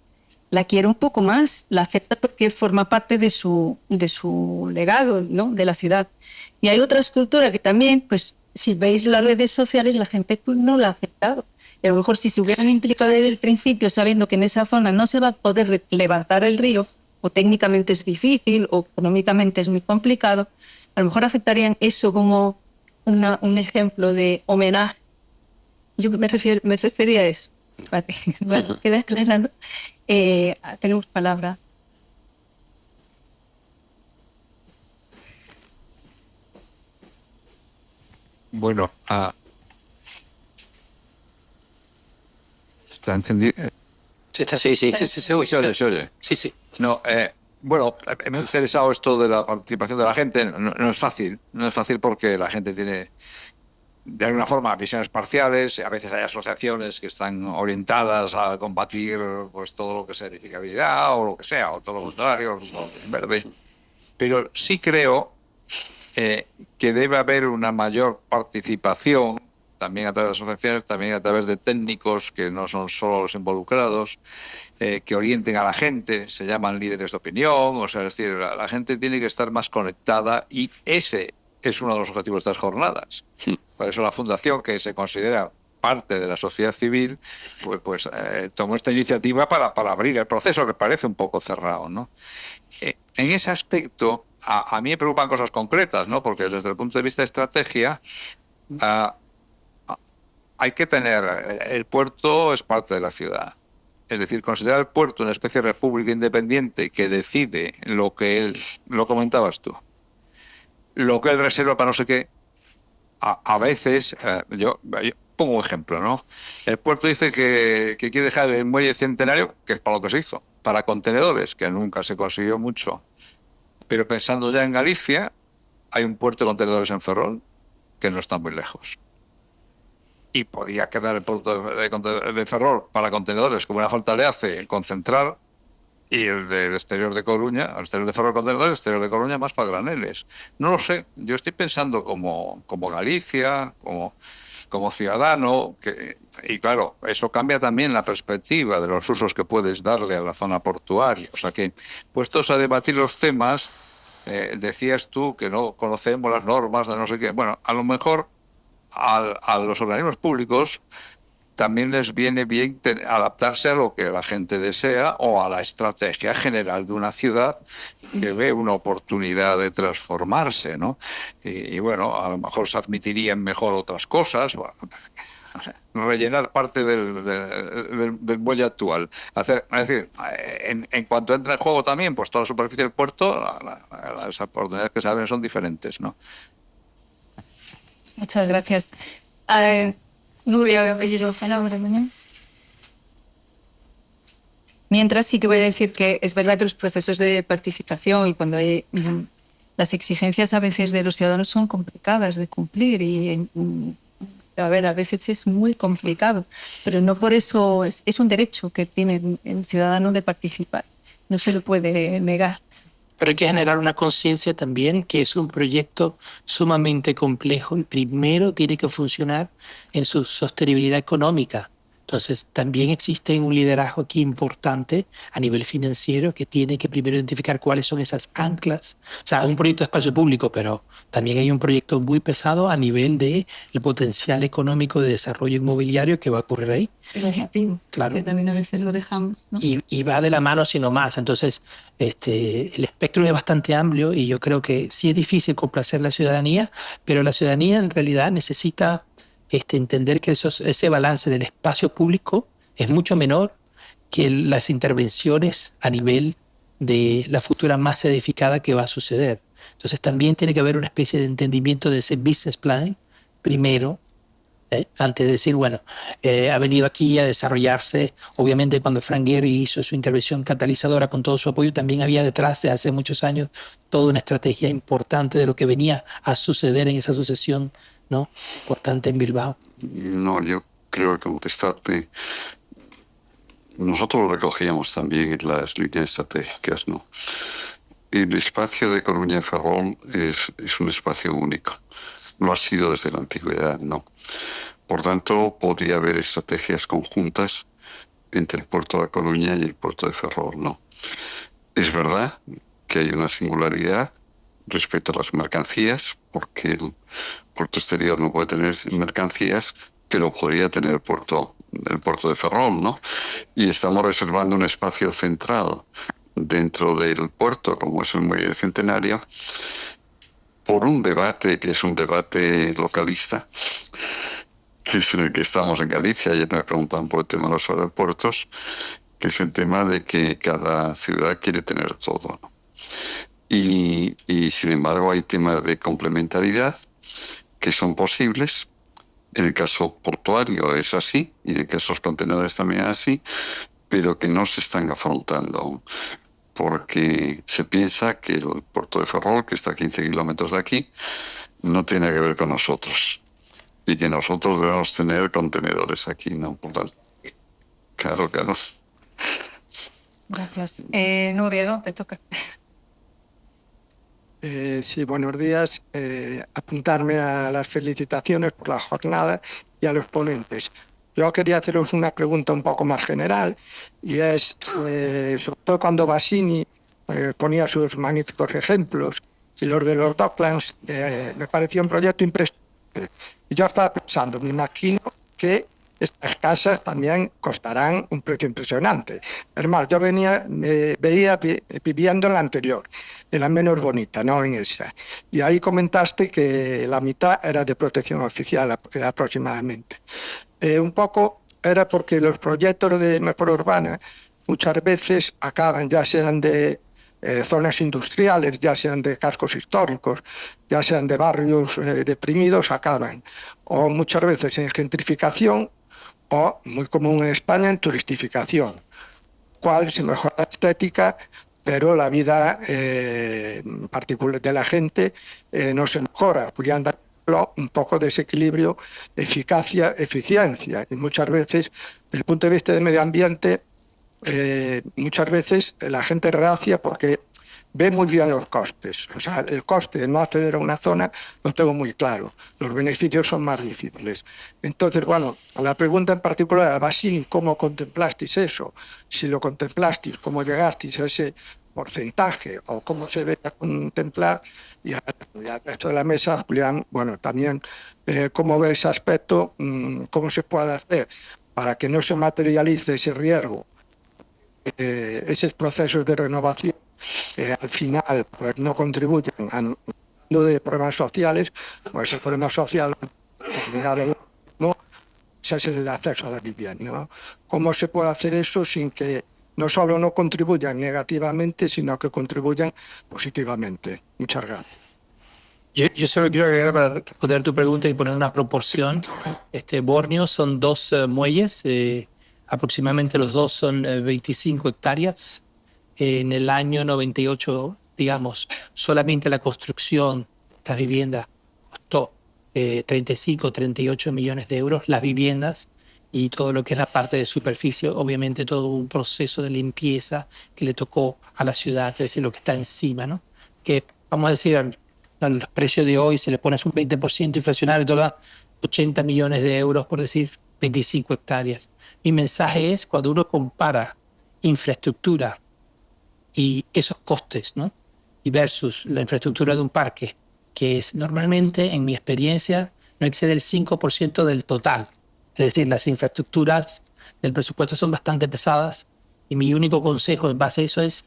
S1: la quiere un poco más, la acepta porque forma parte de su legado, ¿no? De la ciudad. Y hay otra escultura que también, pues, si veis las redes sociales, la gente pues, no la ha aceptado. Y a lo mejor si se hubieran implicado desde el principio, sabiendo que en esa zona no se va a poder levantar el río, o técnicamente es difícil, o económicamente es muy complicado, a lo mejor aceptarían eso como un ejemplo de homenaje. Yo me refería a eso. Bueno, queda claro, ¿no? Tenemos palabra.
S7: Bueno, está encendido.
S4: Sí.
S7: Se oye.
S3: Sí.
S7: No, bueno, me ha interesado esto de la participación de la gente. No es fácil. No es fácil porque la gente tiene, de alguna forma, visiones parciales. A veces hay asociaciones que están orientadas a combatir pues todo lo que sea edificabilidad o lo que sea, o todo lo contrario, en verde. Pero sí creo que debe haber una mayor participación, también a través de asociaciones, también a través de técnicos que no son solo los involucrados, que orienten a la gente, se llaman líderes de opinión, o sea, es decir, la gente tiene que estar más conectada y ese es uno de los objetivos de estas jornadas. Por eso la Fundación, que se considera parte de la sociedad civil, pues tomó esta iniciativa para abrir el proceso, que parece un poco cerrado, ¿no? En ese aspecto, a mí me preocupan cosas concretas, ¿no? Porque desde el punto de vista de estrategia, hay que tener, el puerto es parte de la ciudad. Es decir, considerar el puerto una especie de república independiente que decide lo que él, lo comentabas tú, lo que él reserva para no sé qué, a veces, yo pongo un ejemplo, ¿no? El puerto dice que quiere dejar el muelle centenario, que es para lo que se hizo, para contenedores, que nunca se consiguió mucho. Pero pensando ya en Galicia, hay un puerto de contenedores en Ferrol, que no está muy lejos. Y podía quedar el puerto de Ferrol para contenedores, como una falta le hace, concentrar, y el del exterior de Coruña, el exterior de Ferrol contenedores, el exterior de Coruña más para graneles. No lo sé, yo estoy pensando como Galicia, como ciudadano, y claro, eso cambia también la perspectiva de los usos que puedes darle a la zona portuaria. O sea que, puestos a debatir los temas, decías tú que no conocemos las normas de no sé qué. Bueno, a lo mejor a los organismos públicos también les viene bien adaptarse a lo que la gente desea o a la estrategia general de una ciudad que ve una oportunidad de transformarse, ¿no? Y bueno, a lo mejor se admitirían mejor otras cosas, bueno, rellenar parte del muelle actual. Es decir, en cuanto entra en juego también, pues toda la superficie del puerto, las oportunidades que se abren son diferentes, ¿no?
S1: Muchas gracias. Nuria, mientras sí que voy a decir que es verdad que los procesos de participación y cuando hay las exigencias a veces de los ciudadanos son complicadas de cumplir y a veces es muy complicado, pero no por eso es un derecho que tiene el ciudadano de participar, no se lo puede negar.
S3: Pero hay que generar una conciencia también que es un proyecto sumamente complejo y primero tiene que funcionar en su sostenibilidad económica. Entonces, también existe un liderazgo aquí importante a nivel financiero que tiene que primero identificar cuáles son esas anclas. O sea, un proyecto de espacio público, pero también hay un proyecto muy pesado a nivel de el potencial económico de desarrollo inmobiliario que va a ocurrir ahí.
S1: El objetivo,
S3: Claro.
S1: que también a veces lo dejamos, ¿no?
S3: Y va de la mano sino más. Entonces, el espectro es bastante amplio y yo creo que sí es difícil complacer la ciudadanía, pero la ciudadanía en realidad necesita entender que ese balance del espacio público es mucho menor que las intervenciones a nivel de la futura masa edificada que va a suceder. Entonces también tiene que haber una especie de entendimiento de ese business plan primero, antes de decir, bueno, ha venido aquí a desarrollarse. Obviamente cuando Frank Gehry hizo su intervención catalizadora con todo su apoyo, también había detrás de hace muchos años toda una estrategia importante de lo que venía a suceder en esa sucesión, ¿no?, importante en Bilbao.
S2: No, yo creo que contestarte. Nosotros lo recogíamos también en las líneas estratégicas, ¿no? El espacio de Coruña Ferrol es un espacio único. Lo ha sido desde la antigüedad, ¿no? Por tanto, podría haber estrategias conjuntas entre el puerto de Coruña y el puerto de Ferrol, ¿no? Es verdad que hay una singularidad respecto a las mercancías, porque el puerto exterior no puede tener mercancías, pero podría tener el puerto de Ferrol, ¿no? Y estamos reservando un espacio central dentro del puerto, como es el Muelle Centenario, por un debate que es un debate localista, que es en el que estamos en Galicia. Ayer me preguntan por el tema de los aeropuertos, que es el tema de que cada ciudad quiere tener todo, ¿no? Y sin embargo hay temas de complementariedad que son posibles. En el caso portuario es así, y en el caso de los contenedores también es así, pero que no se están afrontando, porque se piensa que el puerto de Ferrol, que está a 15 kilómetros de aquí, no tiene que ver con nosotros, y que nosotros debemos tener contenedores aquí, ¿no? Por tanto, claro.
S1: Gracias. Nuria, ¿no? Te toca.
S8: Sí, buenos días. Apuntarme a las felicitaciones por la jornada y a los ponentes. Yo quería haceros una pregunta un poco más general, y es, sobre todo cuando Bassini ponía sus magníficos ejemplos, y los de los Docklands, me pareció un proyecto impresionante. Y yo estaba pensando, me imagino que estas casas también costarán un precio impresionante. Es más, yo veía viviendo en la anterior, en la menos bonita, no en esa. Y ahí comentaste que la mitad era de protección oficial aproximadamente. Un poco era porque los proyectos de mejora urbana muchas veces acaban, ya sean de zonas industriales, ya sean de cascos históricos, ya sean de barrios deprimidos, acaban, o muchas veces en gentrificación, o, muy común en España, en turistificación, cual se mejora la estética, pero la vida particular de la gente no se mejora. Podrían dar un poco de desequilibrio, eficacia, eficiencia. Y muchas veces, desde el punto de vista del medio ambiente, muchas veces la gente reacia porque ve muy bien los costes. O sea, el coste de no acceder a una zona lo tengo muy claro. Los beneficios son más difíciles. Entonces, bueno, la pregunta en particular, Bassini, ¿cómo contemplasteis eso? Si lo contemplasteis, ¿cómo llegasteis a ese porcentaje? ¿O cómo se debe contemplar? Y al resto de la mesa, Julián, bueno, también cómo ve ese aspecto, cómo se puede hacer para que no se materialice ese riesgo, esos procesos de renovación al final pues no contribuyen a de problemas sociales, pues el problema social no es el acceso a la vivienda, ¿no? ¿Cómo se puede hacer eso sin que no solo no contribuyan negativamente, sino que contribuyan positivamente? Muchas gracias.
S3: Yo solo quiero agregar para responder tu pregunta y poner una proporción. Borneo son 2 muelles, aproximadamente los dos son 25 hectáreas. En el año 98, digamos, solamente la construcción de las viviendas costó 35, 38 millones de euros, las viviendas, y todo lo que es la parte de superficie, obviamente todo un proceso de limpieza que le tocó a la ciudad, es decir, lo que está encima, ¿no? Que vamos a decir, al precio de hoy, si le pones un 20% inflacionario, te da 80 millones de euros, por decir 25 hectáreas. Mi mensaje es, cuando uno compara infraestructura y esos costes, ¿no? Y versus la infraestructura de un parque, que es normalmente, en mi experiencia, no excede el 5% del total. Es decir, las infraestructuras del presupuesto son bastante pesadas y mi único consejo en base a eso es,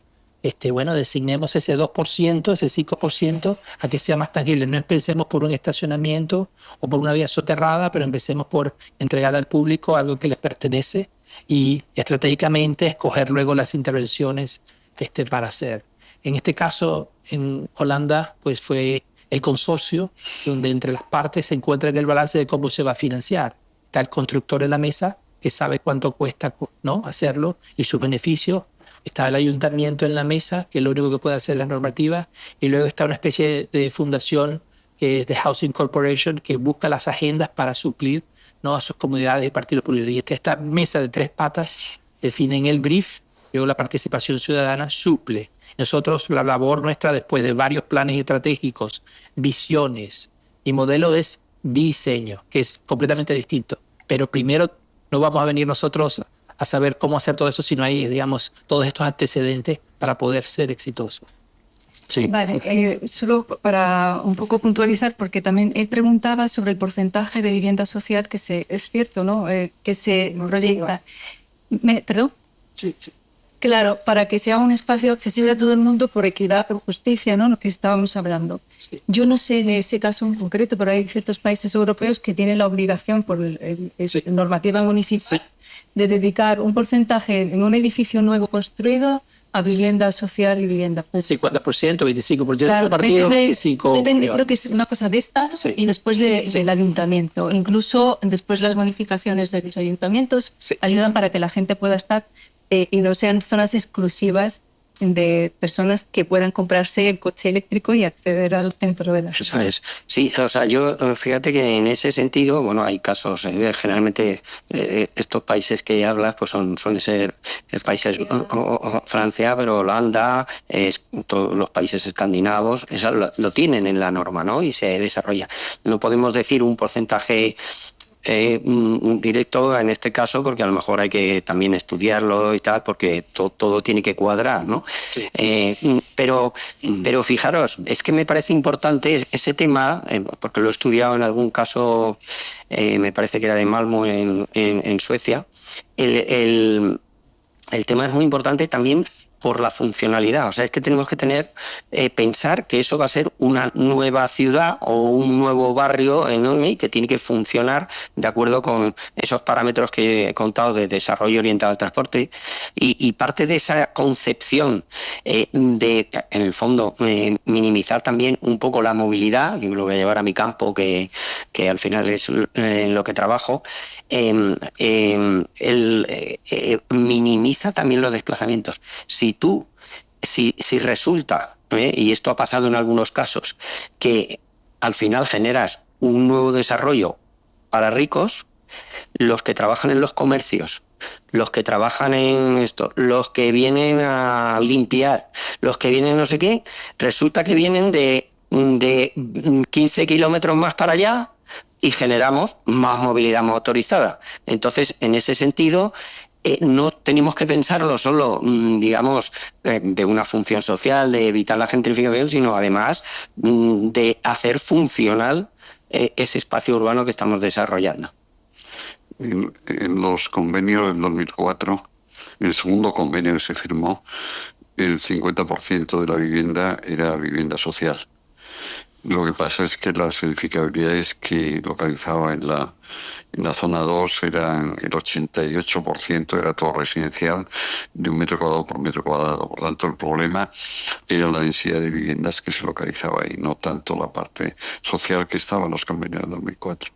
S3: bueno, designemos ese 2%, ese 5%, a que sea más tangible. No empecemos por un estacionamiento o por una vía soterrada, pero empecemos por entregar al público algo que les pertenece y estratégicamente escoger luego las intervenciones para hacer. En este caso, en Holanda, pues fue el consorcio donde entre las partes se encuentra el balance de cómo se va a financiar. Está el constructor en la mesa, que sabe cuánto cuesta, ¿no?, hacerlo y sus beneficios. Está el ayuntamiento en la mesa, que lo único que puede hacer es la normativa. Y luego está una especie de fundación, que es The Housing Corporation, que busca las agendas para suplir, ¿no?, a sus comunidades y partidos políticos. Y esta mesa de 3 patas definen el brief, luego la participación ciudadana suple. Nosotros, la labor nuestra, después de varios planes estratégicos, visiones y modelos, es diseño, que es completamente distinto. Pero primero no vamos a venir nosotros a saber cómo hacer todo eso si no hay, digamos, todos estos antecedentes para poder ser exitosos. Sí.
S1: Vale, solo para un poco puntualizar, porque también él preguntaba sobre el porcentaje de vivienda social que es cierto, ¿no? Que se proyecta. ¿Perdón?
S3: Sí, sí.
S1: Claro, para que sea un espacio accesible a todo el mundo por equidad, por justicia, ¿no?, lo que estábamos hablando.
S3: Sí.
S1: Yo no sé en ese caso en concreto, pero hay ciertos países europeos que tienen la obligación por
S3: Sí.
S1: normativa municipal,
S3: Sí,
S1: de dedicar un porcentaje en un edificio nuevo construido a vivienda social y vivienda pública.
S3: 50%, 25%,
S1: Claro,
S3: partido, 25%.
S1: depende, creo que es una cosa de Estado,
S3: Sí.
S1: y después del ayuntamiento. Incluso después las bonificaciones de los ayuntamientos
S3: Sí.
S1: ayudan para que la gente pueda estar y no sean zonas exclusivas de personas que puedan comprarse el coche eléctrico y acceder al centro de la ciudad.
S4: Eso es. Sí, o sea, yo fíjate que en ese sentido, bueno, hay casos, generalmente estos países que hablas pues suelen ser países, Francia, pero Holanda, todos los países escandinavos, eso lo tienen en la norma, ¿no? Y se desarrolla. No podemos decir un porcentaje directo en este caso, porque a lo mejor hay que también estudiarlo y tal, porque todo tiene que cuadrar, ¿no?
S3: Sí.
S4: Pero fijaros, es que me parece importante ese tema, porque lo he estudiado en algún caso, me parece que era de Malmö en Suecia. El tema es muy importante también por la funcionalidad. O sea, es que tenemos que pensar que eso va a ser una nueva ciudad o un nuevo barrio enorme que tiene que funcionar de acuerdo con esos parámetros que he contado de desarrollo orientado al transporte. Y parte de esa concepción de, en el fondo, minimizar también un poco la movilidad, que lo voy a llevar a mi campo, que al final es en lo que trabajo, minimiza también los desplazamientos. Si resulta, y esto ha pasado en algunos casos, que al final generas un nuevo desarrollo para ricos, los que trabajan en los comercios, los que trabajan en esto, los que vienen a limpiar, los que vienen no sé qué, resulta que vienen de 15 kilómetros más para allá y generamos más movilidad motorizada. Entonces, en ese sentido, no tenemos que pensarlo solo, digamos, de una función social, de evitar la gentrificación, sino además de hacer funcional ese espacio urbano que estamos desarrollando.
S2: En los convenios del 2004, el segundo convenio que se firmó, el 50% de la vivienda era vivienda social. Lo que pasa es que las edificabilidades que localizaba en la zona 2 eran el 88% era todo residencial, de 1 metro cuadrado por metro cuadrado. Por tanto, el problema era la densidad de viviendas que se localizaba ahí, no tanto la parte social que estaba en los convenios del 2004.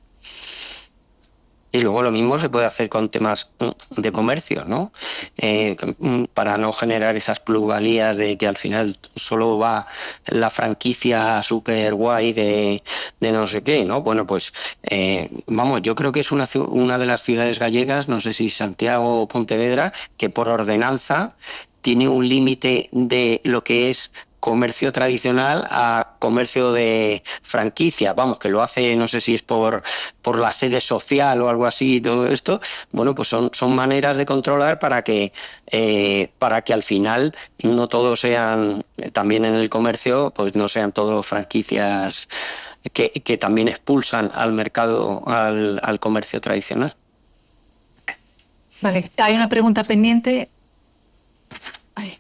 S4: Y luego lo mismo se puede hacer con temas de comercio, ¿no? Para no generar esas plusvalías de que al final solo va la franquicia super guay de no sé qué, ¿no? Bueno, pues vamos, yo creo que es una de las ciudades gallegas, no sé si Santiago o Pontevedra, que por ordenanza tiene un límite de lo que es comercio tradicional a comercio de franquicia, vamos, que lo hace, no sé si es por la sede social o algo así, todo esto. Bueno, pues son maneras de controlar para que al final no todos sean, también en el comercio, pues no sean todos franquicias que también expulsan al mercado, al comercio tradicional.
S1: Vale, hay una pregunta pendiente. Ay.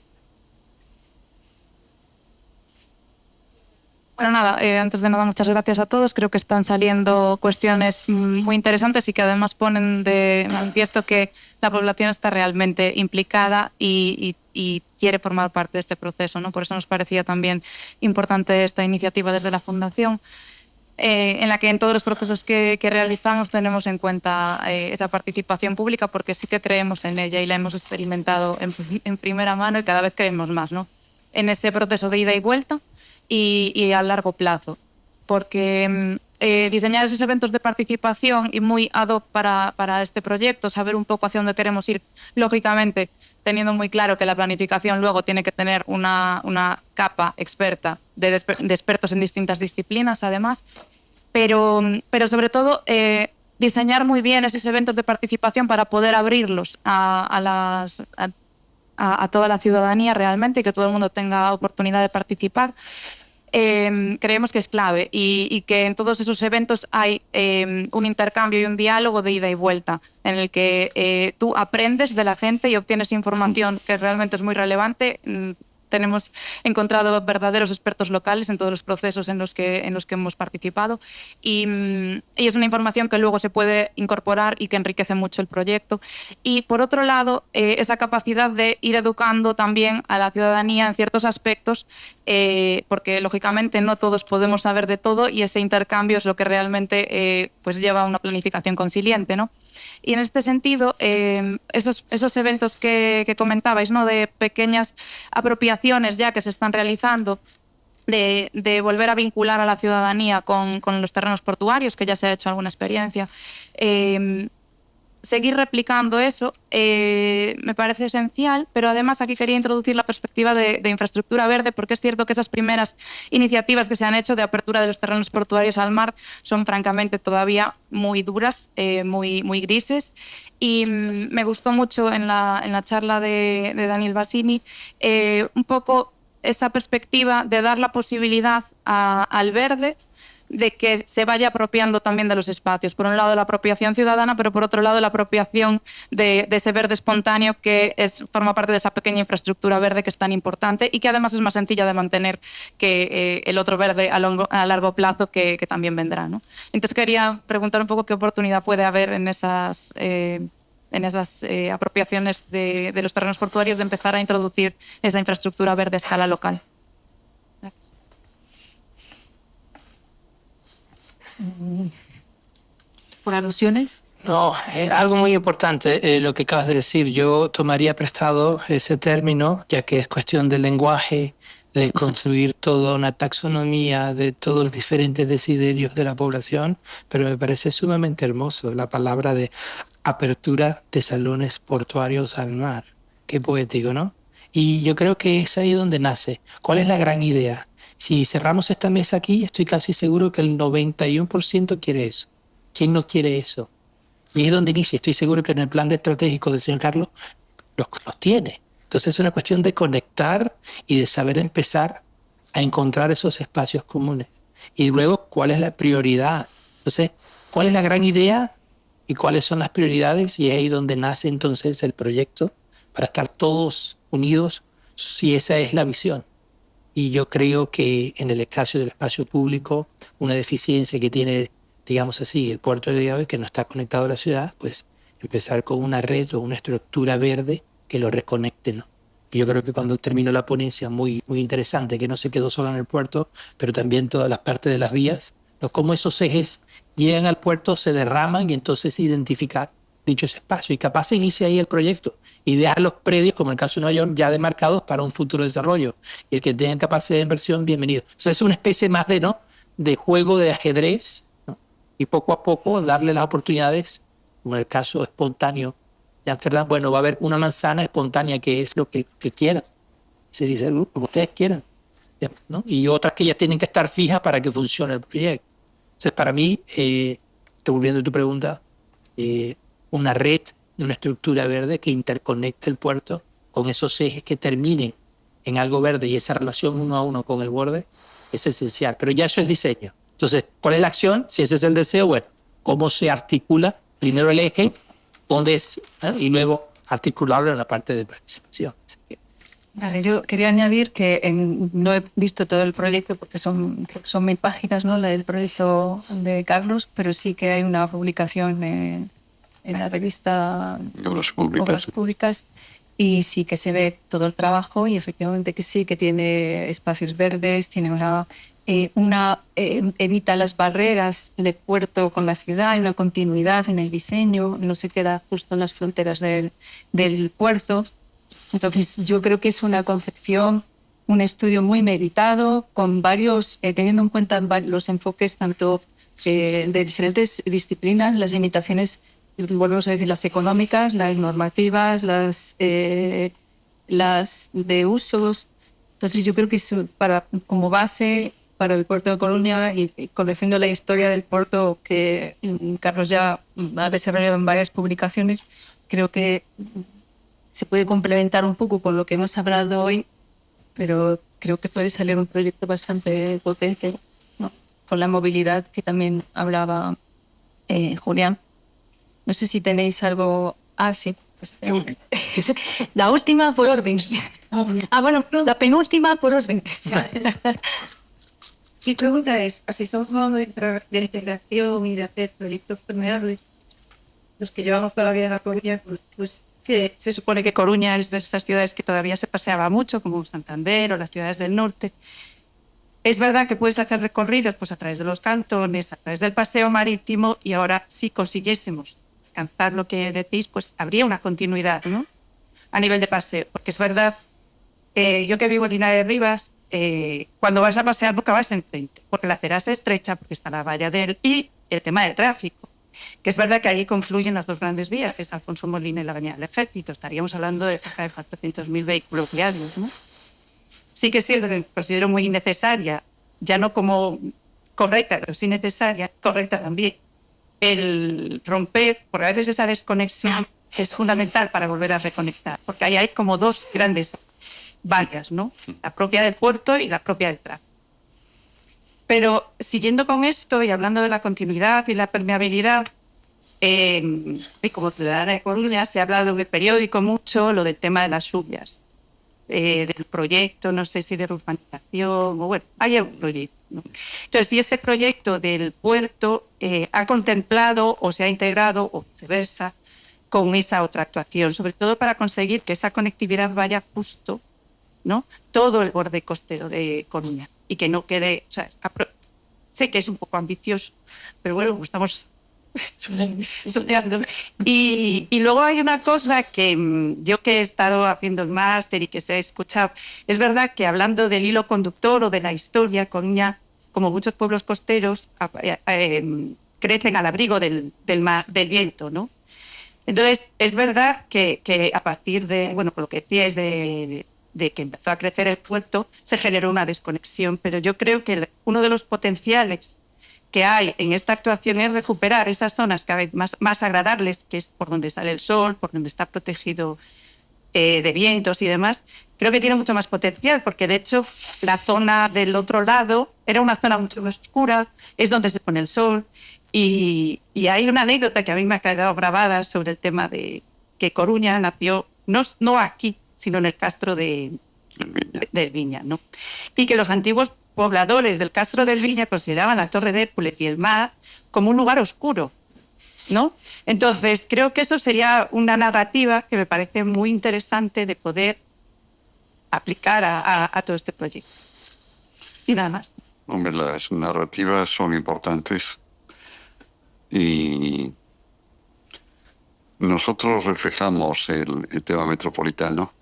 S9: Bueno, nada, antes de nada, muchas gracias a todos. Creo que están saliendo cuestiones muy interesantes y que además ponen de manifiesto que la población está realmente implicada y quiere formar parte de este proceso, ¿no? Por eso nos parecía también importante esta iniciativa desde la Fundación, en la que en todos los procesos que realizamos tenemos en cuenta esa participación pública, porque sí que creemos en ella y la hemos experimentado en primera mano y cada vez creemos más, ¿no? En ese proceso de ida y vuelta y a largo plazo, porque diseñar esos eventos de participación y muy ad hoc para este proyecto, saber un poco hacia dónde queremos ir, lógicamente teniendo muy claro que la planificación luego tiene que tener una capa experta de expertos en distintas disciplinas además, pero sobre todo diseñar muy bien esos eventos de participación para poder abrirlos a toda la ciudadanía realmente y que todo el mundo tenga oportunidad de participar. Creemos que es clave y que en todos esos eventos hay un intercambio y un diálogo de ida y vuelta en el que tú aprendes de la gente y obtienes información que realmente es muy relevante. Tenemos encontrado verdaderos expertos locales en todos los procesos en los que hemos participado y es una información que luego se puede incorporar y que enriquece mucho el proyecto. Y por otro lado, esa capacidad de ir educando también a la ciudadanía en ciertos aspectos, porque lógicamente no todos podemos saber de todo y ese intercambio es lo que realmente pues lleva a una planificación consiliente, ¿no? Y en este sentido, esos eventos que comentabais, ¿no? De pequeñas apropiaciones ya que se están realizando, de volver a vincular a la ciudadanía con los terrenos portuarios, que ya se ha hecho alguna experiencia, seguir replicando eso me parece esencial, pero además aquí quería introducir la perspectiva de infraestructura verde, porque es cierto que esas primeras iniciativas que se han hecho de apertura de los terrenos portuarios al mar son francamente todavía muy duras, muy grises, y me gustó mucho en la charla de Daniel Bassini un poco esa perspectiva de dar la posibilidad al verde de que se vaya apropiando también de los espacios. Por un lado la apropiación ciudadana, pero por otro lado la apropiación de ese verde espontáneo que forma parte de esa pequeña infraestructura verde que es tan importante y que además es más sencilla de mantener que el otro verde a largo plazo que también vendrá, ¿no? Entonces quería preguntar un poco qué oportunidad puede haber en esas apropiaciones de los terrenos portuarios de empezar a introducir esa infraestructura verde a escala local.
S1: ¿Por alusiones?
S3: No, algo muy importante lo que acabas de decir. Yo tomaría prestado ese término, ya que es cuestión de lenguaje, de construir toda una taxonomía de todos los diferentes desiderios de la población, pero me parece sumamente hermoso la palabra de apertura de salones portuarios al mar. Qué poético, ¿no? Y yo creo que es ahí donde nace. ¿Cuál es la gran idea? Si cerramos esta mesa aquí, estoy casi seguro que el 91% quiere eso. ¿Quién no quiere eso? Y es donde inicia. Estoy seguro que en el plan estratégico del señor Carlos los tiene. Entonces es una cuestión de conectar y de saber empezar a encontrar esos espacios comunes. Y luego, ¿cuál es la prioridad? Entonces, ¿cuál es la gran idea y cuáles son las prioridades? Y es ahí donde nace entonces el proyecto para estar todos unidos si esa es la visión. Y yo creo que en el caso del espacio público, una deficiencia que tiene, digamos así, el puerto de Diablo, que no está conectado a la ciudad, pues empezar con una red o una estructura verde que lo reconecte, ¿no? Y yo creo que cuando terminó la ponencia, muy interesante, que no se quedó solo en el puerto, pero también todas las partes de las vías, ¿no? Cómo esos ejes llegan al puerto, se derraman y entonces identificar dicho ese espacio. Y capaz se inicia ahí el proyecto y dejar los predios, como en el caso de Nueva York, ya demarcados para un futuro desarrollo. Y el que tenga capacidad de inversión, bienvenido. O sea, es una especie más de, ¿no?, de juego de ajedrez, ¿no? Y poco a poco darle las oportunidades, como en el caso espontáneo de Amsterdam. Bueno, va a haber una manzana espontánea que es lo que quieran. Se dice, como ustedes quieran, ¿no? Y otras que ya tienen que estar fijas para que funcione el proyecto. Entonces, para mí, volviendo a tu pregunta, una red de una estructura verde que interconecte el puerto con esos ejes que terminen en algo verde y esa relación uno a uno con el borde es esencial. Pero ya eso es diseño. Entonces, ¿cuál es la acción? Si ese es el deseo, bueno, ¿cómo se articula primero el eje? ¿Dónde es? Y luego articularlo en la parte de planificación.
S1: Vale, yo quería añadir que no he visto todo el proyecto porque son 1000 páginas, ¿no?, la del proyecto de Carlos, pero sí que hay una publicación en la revista
S2: Obras
S1: Públicas y sí que se ve todo el trabajo y efectivamente que sí que tiene espacios verdes, tiene evita las barreras del puerto con la ciudad, hay una continuidad en el diseño, no se queda justo en las fronteras del puerto. Entonces, yo creo que es una concepción, un estudio muy meditado, con varios, teniendo en cuenta los enfoques tanto de diferentes disciplinas, las limitaciones, volvemos a decir, las económicas, las normativas, las de usos. Entonces, yo creo que es como base para el puerto de Coruña y conociendo la historia del puerto que Carlos ya ha desarrollado en varias publicaciones, creo que se puede complementar un poco con lo que hemos hablado hoy, pero creo que puede salir un proyecto bastante potente, ¿no?, con la movilidad que también hablaba Julián. No sé si tenéis algo... sí. La última por orden. Bueno, la penúltima por orden. Mi pregunta es, si estamos hablando de integración y de hacer proyectos permeables, los que llevamos toda la vida en la Coruña, pues que se supone que Coruña es de esas ciudades que todavía se paseaba mucho, como Santander o las ciudades del norte. Es verdad que puedes hacer recorridos pues, a través de los cantones, a través del paseo marítimo, y ahora si consiguiésemos alcanzar lo que decís, pues habría una continuidad, ¿no?, a nivel de paseo. Porque es verdad, yo que vivo en Linares de Rivas, cuando vas a pasear nunca vas enfrente, porque la acera es estrecha, porque está la valla y el tema del tráfico. Que es verdad que ahí confluyen las dos grandes vías, que es Alfonso Molina y la Avenida del Ejército. Estaríamos hablando de cerca de 400.000 vehículos diarios, ¿no? Sí que es cierto que considero muy innecesaria, ya no como correcta, pero sí necesaria, correcta también, el romper, porque a veces esa desconexión es fundamental para volver a reconectar, porque ahí hay como dos grandes vallas, ¿no?, la propia del puerto y la propia del tráfico. Pero siguiendo con esto y hablando de la continuidad y la permeabilidad, y como ciudadana de Coruña se ha hablado en el periódico mucho lo del tema de las lluvias, del proyecto, no sé si de urbanización, o bueno, hay un proyecto, ¿no? Entonces, si este proyecto del puerto ha contemplado o se ha integrado o viceversa con esa otra actuación, sobre todo para conseguir que esa conectividad vaya justo, ¿no?, todo el borde costero de Coruña y que no quede, o sea, sé que es un poco ambicioso, pero bueno, estamos soñando. Y luego hay una cosa que yo que he estado haciendo el máster y que se ha escuchado, es verdad que hablando del hilo conductor o de la historia, Coruña, como muchos pueblos costeros, crecen al abrigo del viento, ¿no? Entonces, es verdad que a partir de, bueno, por lo que decíais de que empezó a crecer el puerto, se generó una desconexión, pero yo creo que uno de los potenciales que hay en esta actuación es recuperar esas zonas cada vez más agradables, que es por donde sale el sol, por donde está protegido de vientos y demás. Creo que tiene mucho más potencial, porque de hecho la zona del otro lado era una zona mucho más oscura, es donde se pone el sol, y hay una anécdota que a mí me ha quedado grabada sobre el tema de que Coruña nació no aquí, sino en el castro del Viña, ¿no? Y que los antiguos pobladores del castro del Viña consideraban la Torre de Hércules y el mar como un lugar oscuro, ¿no? Entonces, creo que eso sería una narrativa que me parece muy interesante de poder aplicar a todo este proyecto. Y nada más.
S2: Hombre, las narrativas son importantes y nosotros reflejamos el tema metropolitano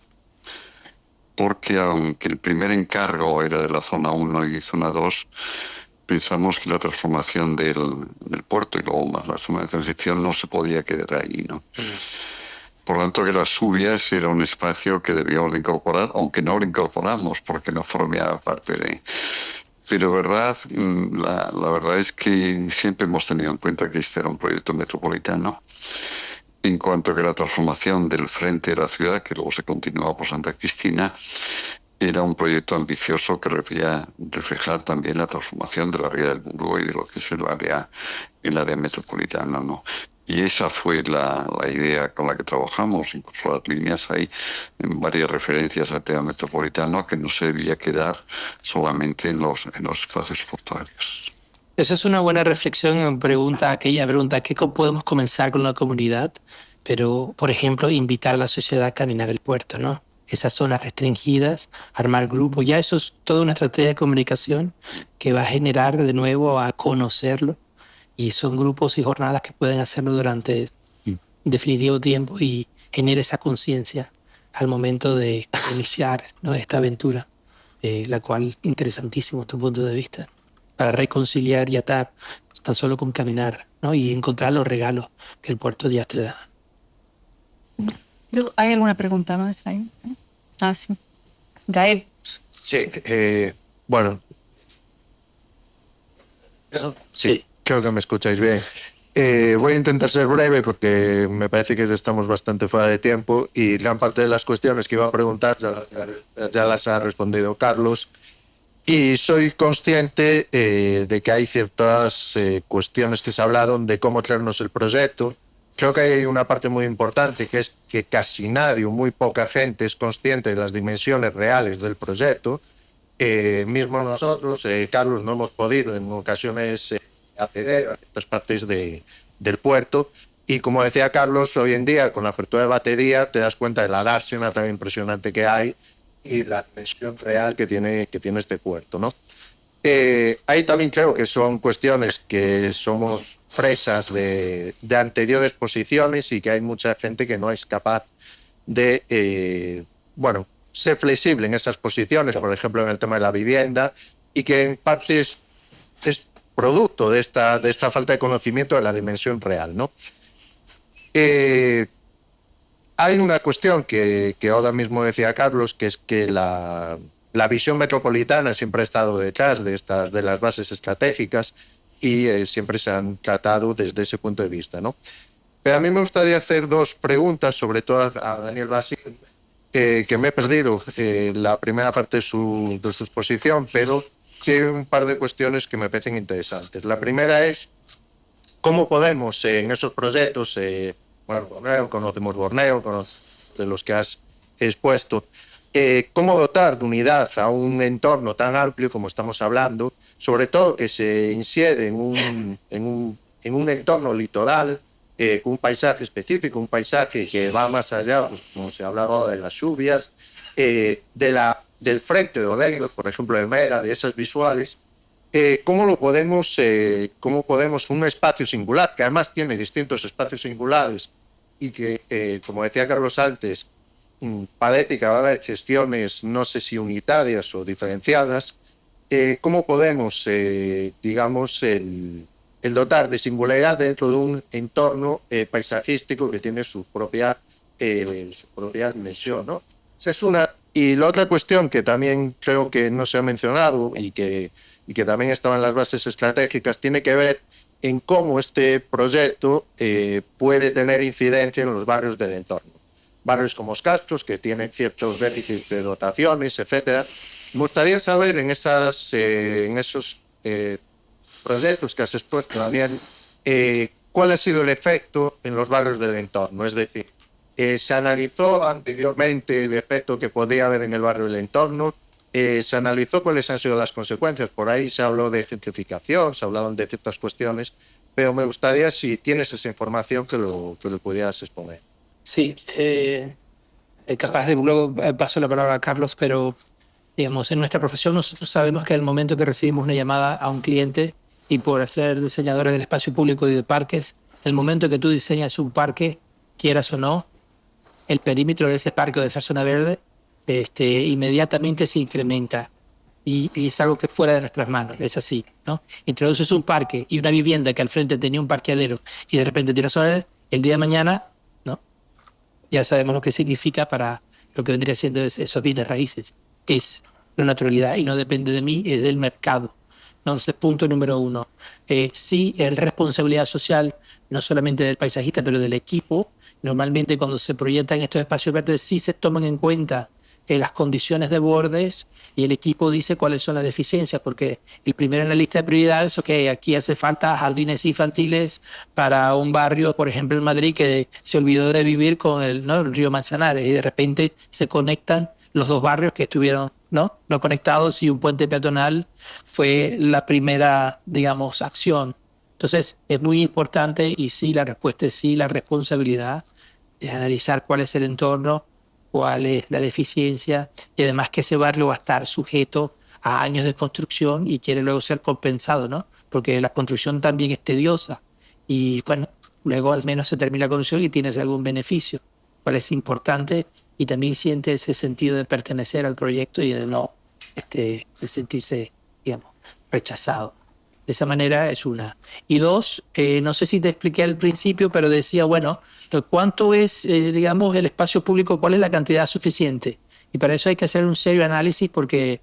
S2: porque aunque el primer encargo era de la zona 1 y zona 2, pensamos que la transformación del puerto y luego más la zona de transición no se podía quedar ahí, ¿no? Por lo tanto, que las Subias era un espacio que debíamos de incorporar, aunque no lo incorporamos porque no formaba parte de... Pero la verdad es que siempre hemos tenido en cuenta que este era un proyecto metropolitano. En cuanto a que la transformación del frente de la ciudad, que luego se continuaba por Santa Cristina, era un proyecto ambicioso que debía reflejar también la transformación de la ría del Burgo y de lo que es el área metropolitana, ¿no? Y esa fue la idea con la que trabajamos, incluso las líneas hay varias referencias al tema metropolitano que no se debía quedar solamente en los espacios portuarios.
S3: Esa es una buena reflexión, aquella pregunta, ¿qué podemos comenzar con la comunidad? Pero, por ejemplo, invitar a la sociedad a caminar el puerto, ¿no? Esas zonas restringidas, armar grupos, ya eso es toda una estrategia de comunicación que va a generar de nuevo a conocerlo. Y son grupos y jornadas que pueden hacerlo durante definitivo tiempo y genera esa conciencia al momento de iniciar, ¿no?, esta aventura, la cual interesantísimo tu punto de vista, para reconciliar y atar tan solo con caminar, ¿no?, y encontrar los regalos que el puerto ya te da.
S1: ¿Hay alguna pregunta más ahí? Sí. Gael.
S10: Sí, bueno. Sí, creo que me escucháis bien. Voy a intentar ser breve porque me parece que estamos bastante fuera de tiempo y gran parte de las cuestiones que iba a preguntar ya las ha respondido Carlos. Y soy consciente de que hay ciertas cuestiones que se hablaron de cómo crearnos el proyecto. Creo que hay una parte muy importante que es que casi nadie o muy poca gente es consciente de las dimensiones reales del proyecto. Mismo nosotros, Carlos, no hemos podido en ocasiones acceder a ciertas partes del puerto. Y como decía Carlos, hoy en día con la apertura de batería te das cuenta de la dársena tan impresionante que hay y la dimensión real que tiene este puerto, ¿no? Ahí también creo que son cuestiones que somos presas de anteriores posiciones y que hay mucha gente que no es capaz de, ser flexible en esas posiciones, por ejemplo, en el tema de la vivienda, y que en parte es producto de esta falta de conocimiento de la dimensión real, ¿no? Hay una cuestión que ahora mismo decía Carlos, que es que la visión metropolitana siempre ha estado detrás de las bases estratégicas y siempre se han tratado desde ese punto de vista, ¿no? Pero a mí me gustaría hacer dos preguntas, sobre todo a Daniel Bassi, que me he perdido la primera parte de su exposición, pero sí hay un par de cuestiones que me parecen interesantes. La primera es cómo podemos en esos proyectos, Borneo, conocemos Borneo, de los que has expuesto, cómo dotar de unidad a un entorno tan amplio como estamos hablando, sobre todo que se incide en un entorno litoral, con un paisaje específico, un paisaje que va más allá, pues, como se hablaba de las lluvias, del frente de Oregón, por ejemplo, de Mera, de esas visuales. ¿Cómo podemos un espacio singular, que además tiene distintos espacios singulares y que, como decía Carlos antes, parece que va a haber gestiones, no sé si unitarias o diferenciadas, cómo podemos, el dotar de singularidad dentro de un entorno paisajístico que tiene su propia dimensión, ¿no? Esa es una. Y la otra cuestión que también creo que no se ha mencionado y que también estaba en las bases estratégicas tiene que ver en cómo este proyecto puede tener incidencia en los barrios del entorno. Barrios como Os Castros, que tienen ciertos déficits de dotaciones, etcétera. Me gustaría saber en esos proyectos que has expuesto también, cuál ha sido el efecto en los barrios del entorno. Es decir, se analizó anteriormente el efecto que podía haber en el barrio del entorno, se analizó cuáles han sido las consecuencias. Por ahí se habló de gentrificación, se hablaban de ciertas cuestiones, pero me gustaría, si tienes esa información, que lo pudieras exponer.
S3: Sí, capaz de luego paso la palabra a Carlos, pero Digamos, en nuestra profesión nosotros sabemos que al momento que recibimos una llamada a un cliente y por ser diseñadores del espacio público y de parques, el momento que tú diseñas un parque, quieras o no, el perímetro de ese parque o de esa zona verde inmediatamente se incrementa. Y es algo que es fuera de nuestras manos, es así, ¿no? Introduces un parque y una vivienda que al frente tenía un parqueadero y de repente tiene zona verde, el día de mañana, ¿no? Ya sabemos lo que significa para lo que vendría siendo esos bienes raíces. Es la naturalidad y no depende de mí, es del mercado. Entonces, punto número 1. Sí, es responsabilidad social, no solamente del paisajista, pero del equipo. Normalmente cuando se proyectan estos espacios verdes sí se toman en cuenta las condiciones de bordes y el equipo dice cuáles son las deficiencias, porque el primero en la lista de prioridades, ok, aquí hace falta jardines infantiles para un barrio, por ejemplo en Madrid, que se olvidó de vivir con el río Manzanares y de repente se conectan los dos barrios que estuvieron no conectados y un puente peatonal fue la primera, digamos, acción. Entonces es muy importante y sí, la respuesta es sí, la responsabilidad de analizar cuál es el entorno, cuál es la deficiencia y además que ese barrio va a estar sujeto a años de construcción y quiere luego ser compensado, ¿no? Porque la construcción también es tediosa y bueno, luego al menos se termina la construcción y tienes algún beneficio, cuál es importante y también siente ese sentido de pertenecer al proyecto y de no de sentirse, digamos, rechazado. De esa manera es una. Y dos, no sé si te expliqué al principio, pero decía, bueno, ¿cuánto es, digamos, el espacio público? ¿Cuál es la cantidad suficiente? Y para eso hay que hacer un serio análisis porque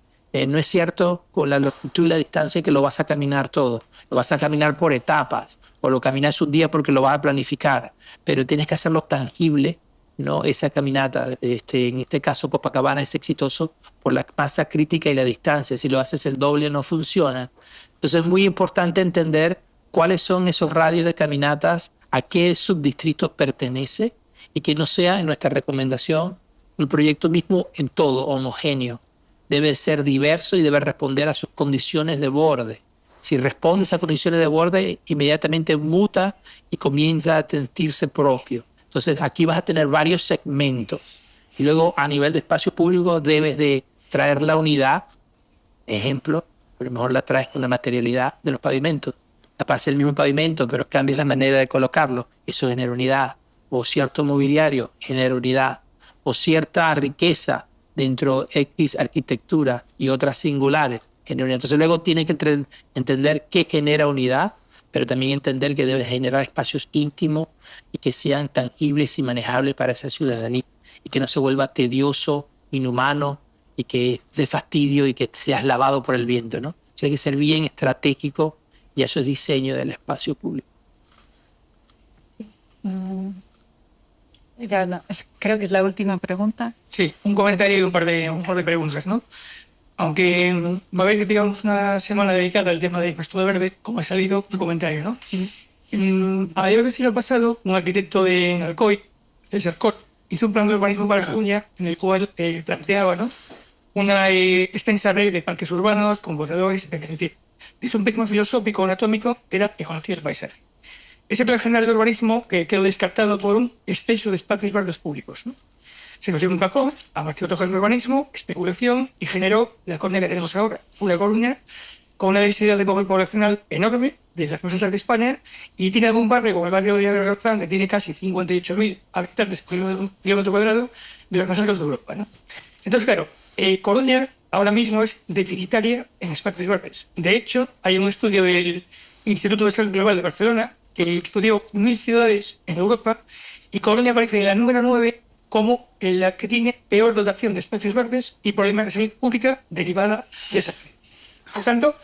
S3: no es cierto con la longitud y la distancia que lo vas a caminar todo. Lo vas a caminar por etapas o lo caminas un día porque lo vas a planificar, pero tienes que hacerlo tangible, ¿no? Esa caminata, en este caso Copacabana es exitoso por la masa crítica y la distancia. Si lo haces el doble no funciona. Entonces es muy importante entender cuáles son esos radios de caminatas, a qué subdistrito pertenece y que no sea en nuestra recomendación el proyecto mismo en todo homogéneo. Debe ser diverso y debe responder a sus condiciones de borde. Si responde a esas condiciones de borde, inmediatamente muta y comienza a sentirse propio. Entonces aquí vas a tener varios segmentos y luego a nivel de espacio público debes de traer la unidad, ejemplo, a lo mejor la traes con la materialidad de los pavimentos. Capaz el mismo pavimento, pero cambias la manera de colocarlo. Eso genera unidad. O cierto mobiliario genera unidad. O cierta riqueza dentro de X arquitectura y otras singulares genera unidad. Entonces luego tienes que entender qué genera unidad, pero también entender que debe generar espacios íntimos y que sean tangibles y manejables para esa ciudadanía y que no se vuelva tedioso, inhumano y que dé fastidio y que seas lavado por el viento, ¿no? O sea, hay que ser bien estratégico y eso es diseño del espacio público.
S1: Creo que es la última pregunta.
S11: Sí, un comentario y un par de preguntas, ¿no? Aunque va a haber, digamos, una semana dedicada al tema de infraestructura verde, como ha salido tu comentario, ¿no? Ayer del siglo pasado, un arquitecto de Alcoy, César Cort, hizo un plan de urbanismo para Coruña en el cual planteaba, ¿no?, una extensa red de parques urbanos con corredores, etc. Hizo un prisma filosófico anatómico que era que conocía el paisaje. Ese plan general de urbanismo que quedó descartado por un exceso de espacios verdes públicos, ¿no? Se nos dio un cajón, apareció otro plan de urbanismo, especulación y generó la Coruña que tenemos ahora, una Coruña con una densidad de poblacional enorme, de las más altas de España, y tiene algún barrio como el barrio de Algarzán, que tiene casi 58.000 habitantes por kilómetro cuadrado, de los más altos de Europa, ¿no? Entonces, claro, Coruña ahora mismo es deficitaria en espacios verdes. De hecho, hay un estudio del Instituto de Salud Global de Barcelona que estudió 1.000 ciudades en Europa y Coruña aparece en la número 9 como la que tiene peor dotación de espacios verdes y problemas de salud pública derivada de esa. Por tanto,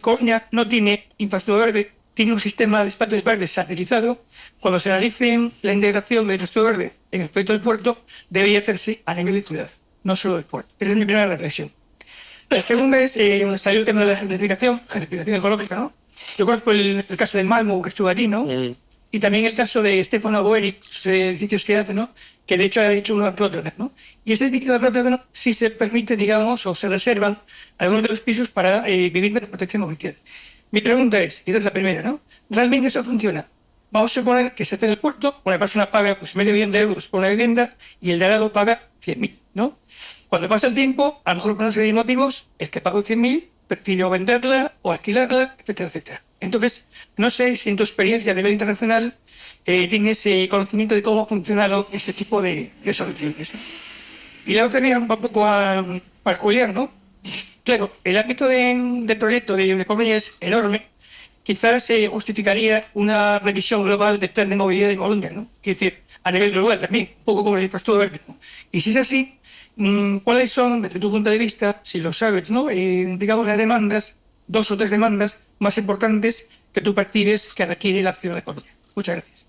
S11: Coruña no tiene infraestructura verde, tiene un sistema de espacios verdes satelizado. Cuando se analice la integración de infraestructura verde en el proyecto del puerto, debería hacerse a nivel de ciudad, no solo del puerto. Esa es mi primera reflexión. La segunda es, salió el tema de la gentrificación ecológica, ¿no? Yo conozco el caso de Malmö, que estuvo allí, ¿no? Y también el caso de Stefano Boeri, los edificios que hace, ¿no?, que de hecho ha hecho una Rotterdam, ¿no? Y ese edificio de Rotterdam sí se permite, digamos, o se reservan algunos de los pisos para viviendas de protección oficial. Mi pregunta es, y esta es la primera, ¿no?, ¿realmente eso funciona? Vamos a suponer que se hace en el puerto, una persona paga pues, medio millón de euros por una vivienda y el de al lado paga 100.000, ¿no? Cuando pasa el tiempo, a lo mejor por una serie de motivos, el que pagó 100.000 prefirió venderla o alquilarla, etcétera, etcétera. Entonces, no sé si en tu experiencia a nivel internacional tienes conocimiento de cómo ha funcionado ese tipo de soluciones, ¿no? Y la otra era un poco peculiar, ¿no? Claro, el ámbito del proyecto de Colonia es enorme. Quizás se justificaría una revisión global del plan de movilidad de Colonia, ¿no? Es decir, a nivel global también, un poco como el infraestructura verde, ¿no? Y si es así, ¿cuáles son, desde tu punto de vista, si lo sabes, ¿no? Digamos, las demandas, 2 o 3 demandas más importantes que tú percibes que requiere la ciudad de Colonia? Muchas gracias.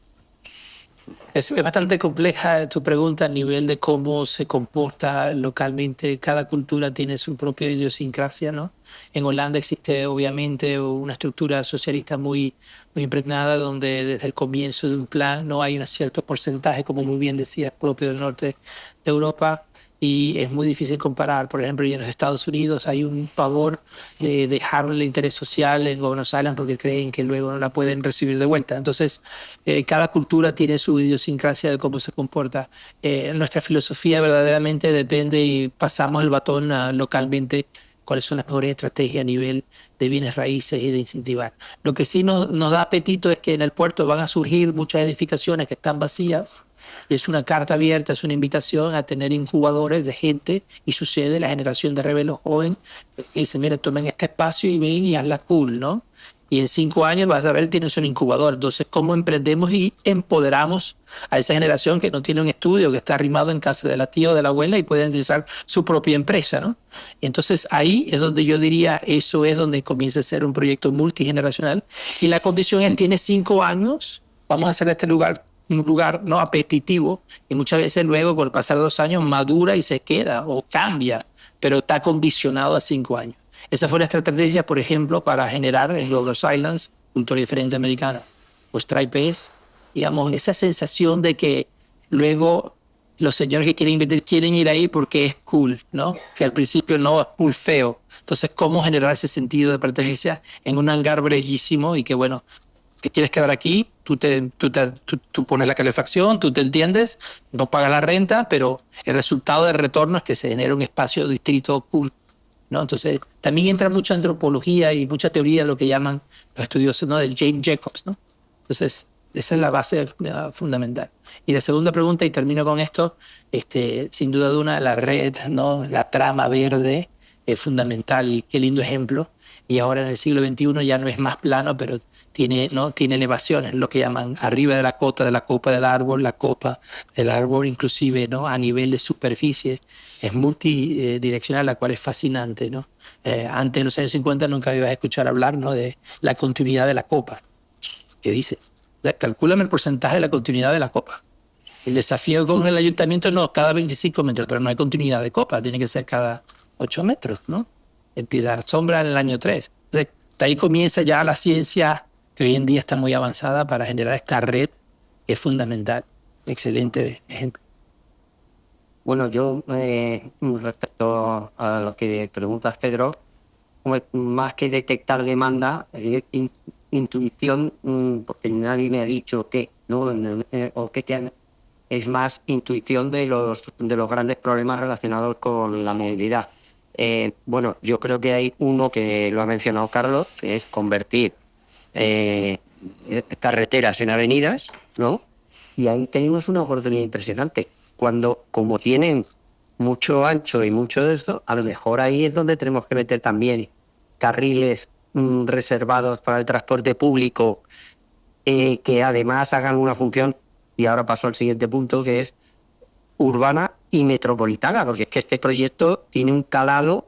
S3: Es bastante compleja tu pregunta a nivel de cómo se comporta localmente. Cada cultura tiene su propia idiosincrasia, ¿no? En Holanda existe obviamente una estructura socialista muy impregnada, donde desde el comienzo de un plan no hay un cierto porcentaje, como muy bien decías, propio del norte de Europa. Y es muy difícil comparar. Por ejemplo, en los Estados Unidos hay un pavor de dejar el interés social en Buenos Aires porque creen que luego no la pueden recibir de vuelta. Entonces, cada cultura tiene su idiosincrasia de cómo se comporta. Nuestra filosofía verdaderamente depende y pasamos el batón localmente cuáles son las mejores estrategias a nivel de bienes raíces y de incentivar. Lo que sí nos da apetito es que en el puerto van a surgir muchas edificaciones que están vacías. Es una carta abierta, es una invitación a tener incubadores de gente y sucede la generación de rebelos joven que dicen, mira, tomen este espacio y ven y hazla cool, ¿no? Y en 5 años vas a ver, tienes un incubador. Entonces, ¿cómo emprendemos y empoderamos a esa generación que no tiene un estudio, que está arrimado en casa de la tía o de la abuela y puede empezar su propia empresa, ¿no? Y entonces ahí es donde yo diría, eso es donde comienza a ser un proyecto multigeneracional. Y la condición es, tiene 5 años, vamos a hacer este lugar un lugar no apetitivo, y muchas veces luego, con el pasar de los años, madura y se queda o cambia, pero está condicionado a 5 años. Esa fue la estrategia, por ejemplo, para generar en Rhode Island cultura diferente americana. Pues Stripe es, digamos, esa sensación de que luego los señores que quieren invertir quieren ir ahí porque es cool, ¿no? Que al principio no es muy feo. Entonces, ¿cómo generar ese sentido de pertenencia en un hangar bellísimo y que, bueno, que quieres quedar aquí, tú pones la calefacción, tú te entiendes, no pagas la renta, pero el resultado del retorno es que se genera un espacio distrito cool, ¿no? Entonces, también entra mucha antropología y mucha teoría, lo que llaman los estudiosos, ¿no? Del Jane Jacobs, ¿no? Entonces, esa es la base fundamental. Y la segunda pregunta, y termino con esto, sin duda alguna, la red, ¿no? La trama verde es fundamental y qué lindo ejemplo. Y ahora en el siglo XXI ya no es más plano, pero tiene elevaciones, lo que llaman arriba de la copa del árbol, la copa del árbol, inclusive, ¿no? A nivel de superficie. Es multidireccional, la cual es fascinante, ¿no? Antes, en los años 50, nunca ibas a escuchar hablar, ¿no? De la continuidad de la copa. ¿Qué dice? Calcúlame el porcentaje de la continuidad de la copa. El desafío con el ayuntamiento no, cada 25 metros, pero no hay continuidad de copa, tiene que ser cada 8 metros, ¿no? El Piedad Sombra en el año 3. Entonces, ahí comienza ya la ciencia, que hoy en día está muy avanzada, para generar esta red que es fundamental. Excelente ejemplo.
S4: Bueno, yo respecto a lo que preguntas, Pedro, más que detectar demanda, intuición, porque nadie me ha dicho qué, ¿no? O qué es más intuición de los grandes problemas relacionados con la movilidad. Bueno, yo creo que hay uno que lo ha mencionado Carlos, que es convertir carreteras en avenidas, ¿no? Y ahí tenemos una oportunidad impresionante. Como tienen mucho ancho y mucho de esto, a lo mejor ahí es donde tenemos que meter también carriles reservados para el transporte público, que además hagan una función, y ahora paso al siguiente punto, que es urbana y metropolitana, porque es que este proyecto tiene un calado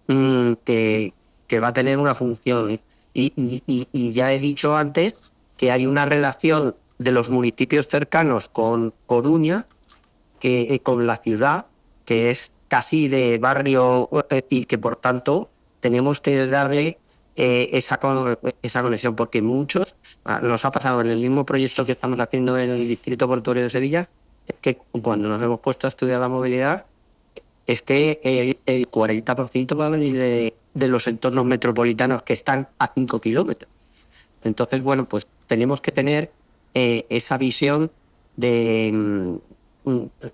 S4: que va a tener una función. Y ya he dicho antes que hay una relación de los municipios cercanos con Coruña, con la ciudad, que es casi de barrio, y que por tanto tenemos que darle esa conexión, porque muchos, nos ha pasado en el mismo proyecto que estamos haciendo en el Distrito Portuario de Sevilla, es que cuando nos hemos puesto a estudiar la movilidad, es que el 40% va a venir de los entornos metropolitanos que están a 5 kilómetros. Entonces, bueno, pues tenemos que tener esa visión de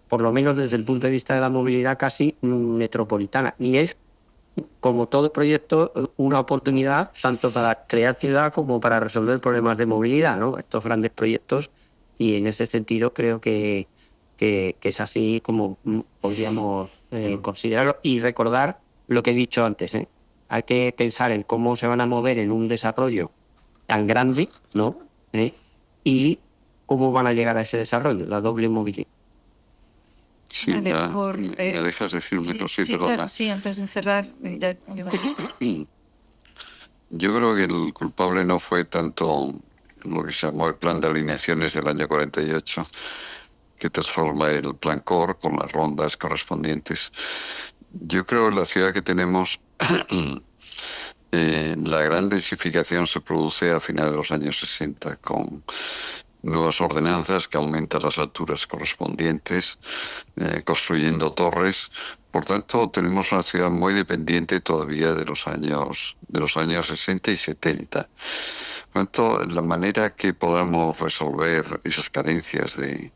S6: por lo menos desde el punto de vista de la movilidad, casi metropolitana. Y es, como todo proyecto, una oportunidad tanto para crear ciudad como para resolver problemas de movilidad, ¿no? Estos grandes proyectos, y en ese sentido creo que es así como podríamos considerarlo, y recordar lo que he dicho antes, ¿eh? Hay que pensar en cómo se van a mover en un desarrollo tan grande, ¿no? Y cómo van a llegar a ese desarrollo, la doble movilidad.
S2: Sí,
S1: Vale,
S2: ¿me dejas decirme? Sí, perdona.
S1: claro, sí, antes de cerrar.
S2: Yo creo que el culpable no fue tanto lo que se llamó el Plan de Alineaciones del año 48, que transforma el Plan COR con las rondas correspondientes. Yo creo que la ciudad que tenemos, la gran densificación se produce a finales de los años 60 con nuevas ordenanzas que aumentan las alturas correspondientes, construyendo torres. Por tanto, tenemos una ciudad muy dependiente todavía de los años 60 y 70. Por tanto, la manera que podamos resolver esas carencias de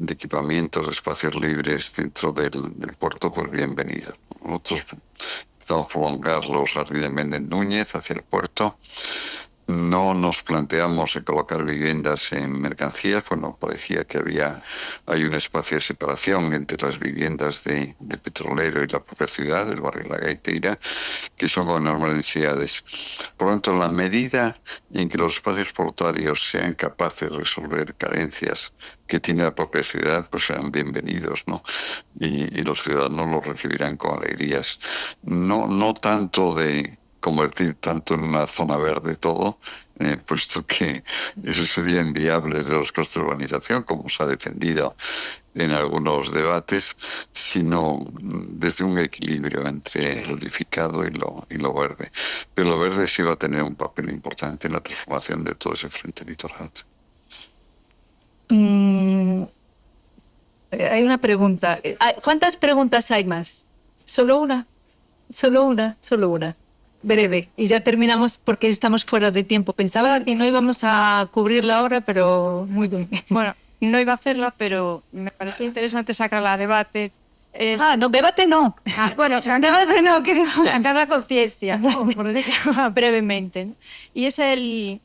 S2: equipamientos, de espacios libres dentro del puerto, pues bienvenida. Nosotros vamos a prolongar los jardines Méndez Núñez hacia el puerto. No nos planteamos colocar viviendas en mercancías, pues nos parecía que hay un espacio de separación entre las viviendas de Petrolero y la propia ciudad, del barrio La Gaitera, que son con enormes densidades. Por lo tanto, en la medida en que los espacios portuarios sean capaces de resolver carencias que tiene la propia ciudad, pues serán bienvenidos, ¿no? Y los ciudadanos los recibirán con alegrías. No tanto de convertir tanto en una zona verde todo, puesto que eso sería inviable de los costes de urbanización, como se ha defendido en algunos debates, sino desde un equilibrio entre lo edificado y lo verde. Pero lo verde sí va a tener un papel importante en la transformación de todo ese frente litoral.
S1: Hay una pregunta. ¿Cuántas preguntas hay más? ¿Solo una? Solo una. Breve. Y ya terminamos porque estamos fuera de tiempo. Pensaba que no íbamos a cubrirla ahora, pero muy bien.
S9: Bueno, no iba a hacerla, pero me parece interesante sacarla a debate.
S1: No, debate no.
S9: Bueno, debate no, quiero cantar la conciencia, por decirlo brevemente, ¿no? Y es el...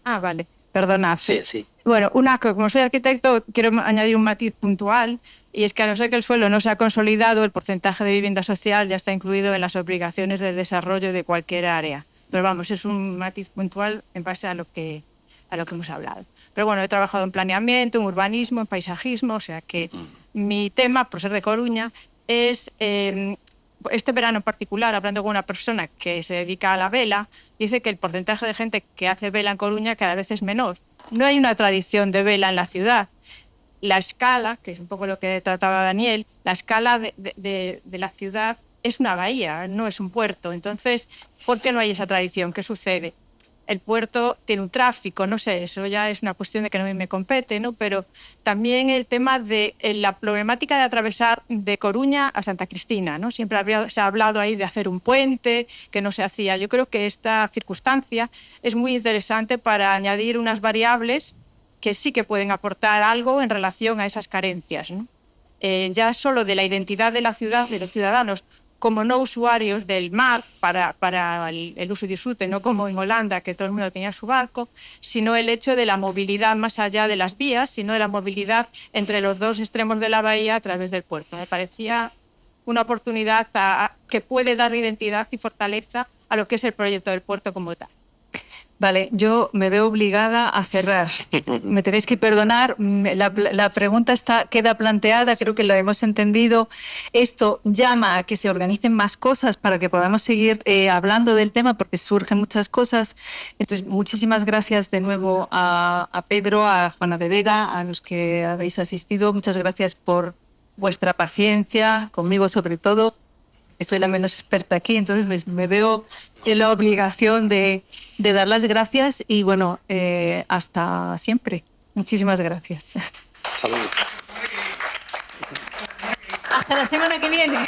S9: vale, perdonad.
S3: Sí.
S9: Bueno, como soy arquitecto, quiero añadir un matiz puntual, y es que a no ser que el suelo no se ha consolidado, el porcentaje de vivienda social ya está incluido en las obligaciones de desarrollo de cualquier área. Pero vamos, es un matiz puntual en base a lo que hemos hablado. Pero bueno, he trabajado en planeamiento, en urbanismo, en paisajismo, o sea que mi tema, por ser de Coruña, es... este verano en particular, hablando con una persona que se dedica a la vela, dice que el porcentaje de gente que hace vela en Coruña cada vez es menor. No hay una tradición de vela en la ciudad. La escala, que es un poco lo que trataba Daniel, la escala de la ciudad es una bahía, no es un puerto. Entonces, ¿por qué no hay esa tradición? ¿Qué sucede? El puerto tiene un tráfico, no sé, eso ya es una cuestión de que no me compete, ¿no? Pero también el tema de la problemática de atravesar de Coruña a Santa Cristina, ¿no? Siempre se ha hablado ahí de hacer un puente, que no se hacía. Yo creo que esta circunstancia es muy interesante para añadir unas variables que sí que pueden aportar algo en relación a esas carencias, ¿no? Ya solo de la identidad de la ciudad, de los ciudadanos, como no usuarios del mar para el uso y disfrute, no como en Holanda, que todo el mundo tenía su barco, sino el hecho de la movilidad más allá de las vías, sino de la movilidad entre los dos extremos de la bahía a través del puerto. Me parecía una oportunidad que puede dar identidad y fortaleza a lo que es el proyecto del puerto como tal.
S1: Vale, yo me veo obligada a cerrar. Me tenéis que perdonar, la pregunta queda planteada, creo que lo hemos entendido. Esto llama a que se organicen más cosas para que podamos seguir hablando del tema, porque surgen muchas cosas. Entonces, muchísimas gracias de nuevo a Pedro, a Juana de Vega, a los que habéis asistido. Muchas gracias por vuestra paciencia, conmigo sobre todo. Soy la menos experta aquí, entonces me veo en la obligación de dar las gracias y bueno, hasta siempre. Muchísimas gracias.
S3: Saludos.
S1: Hasta la semana que viene.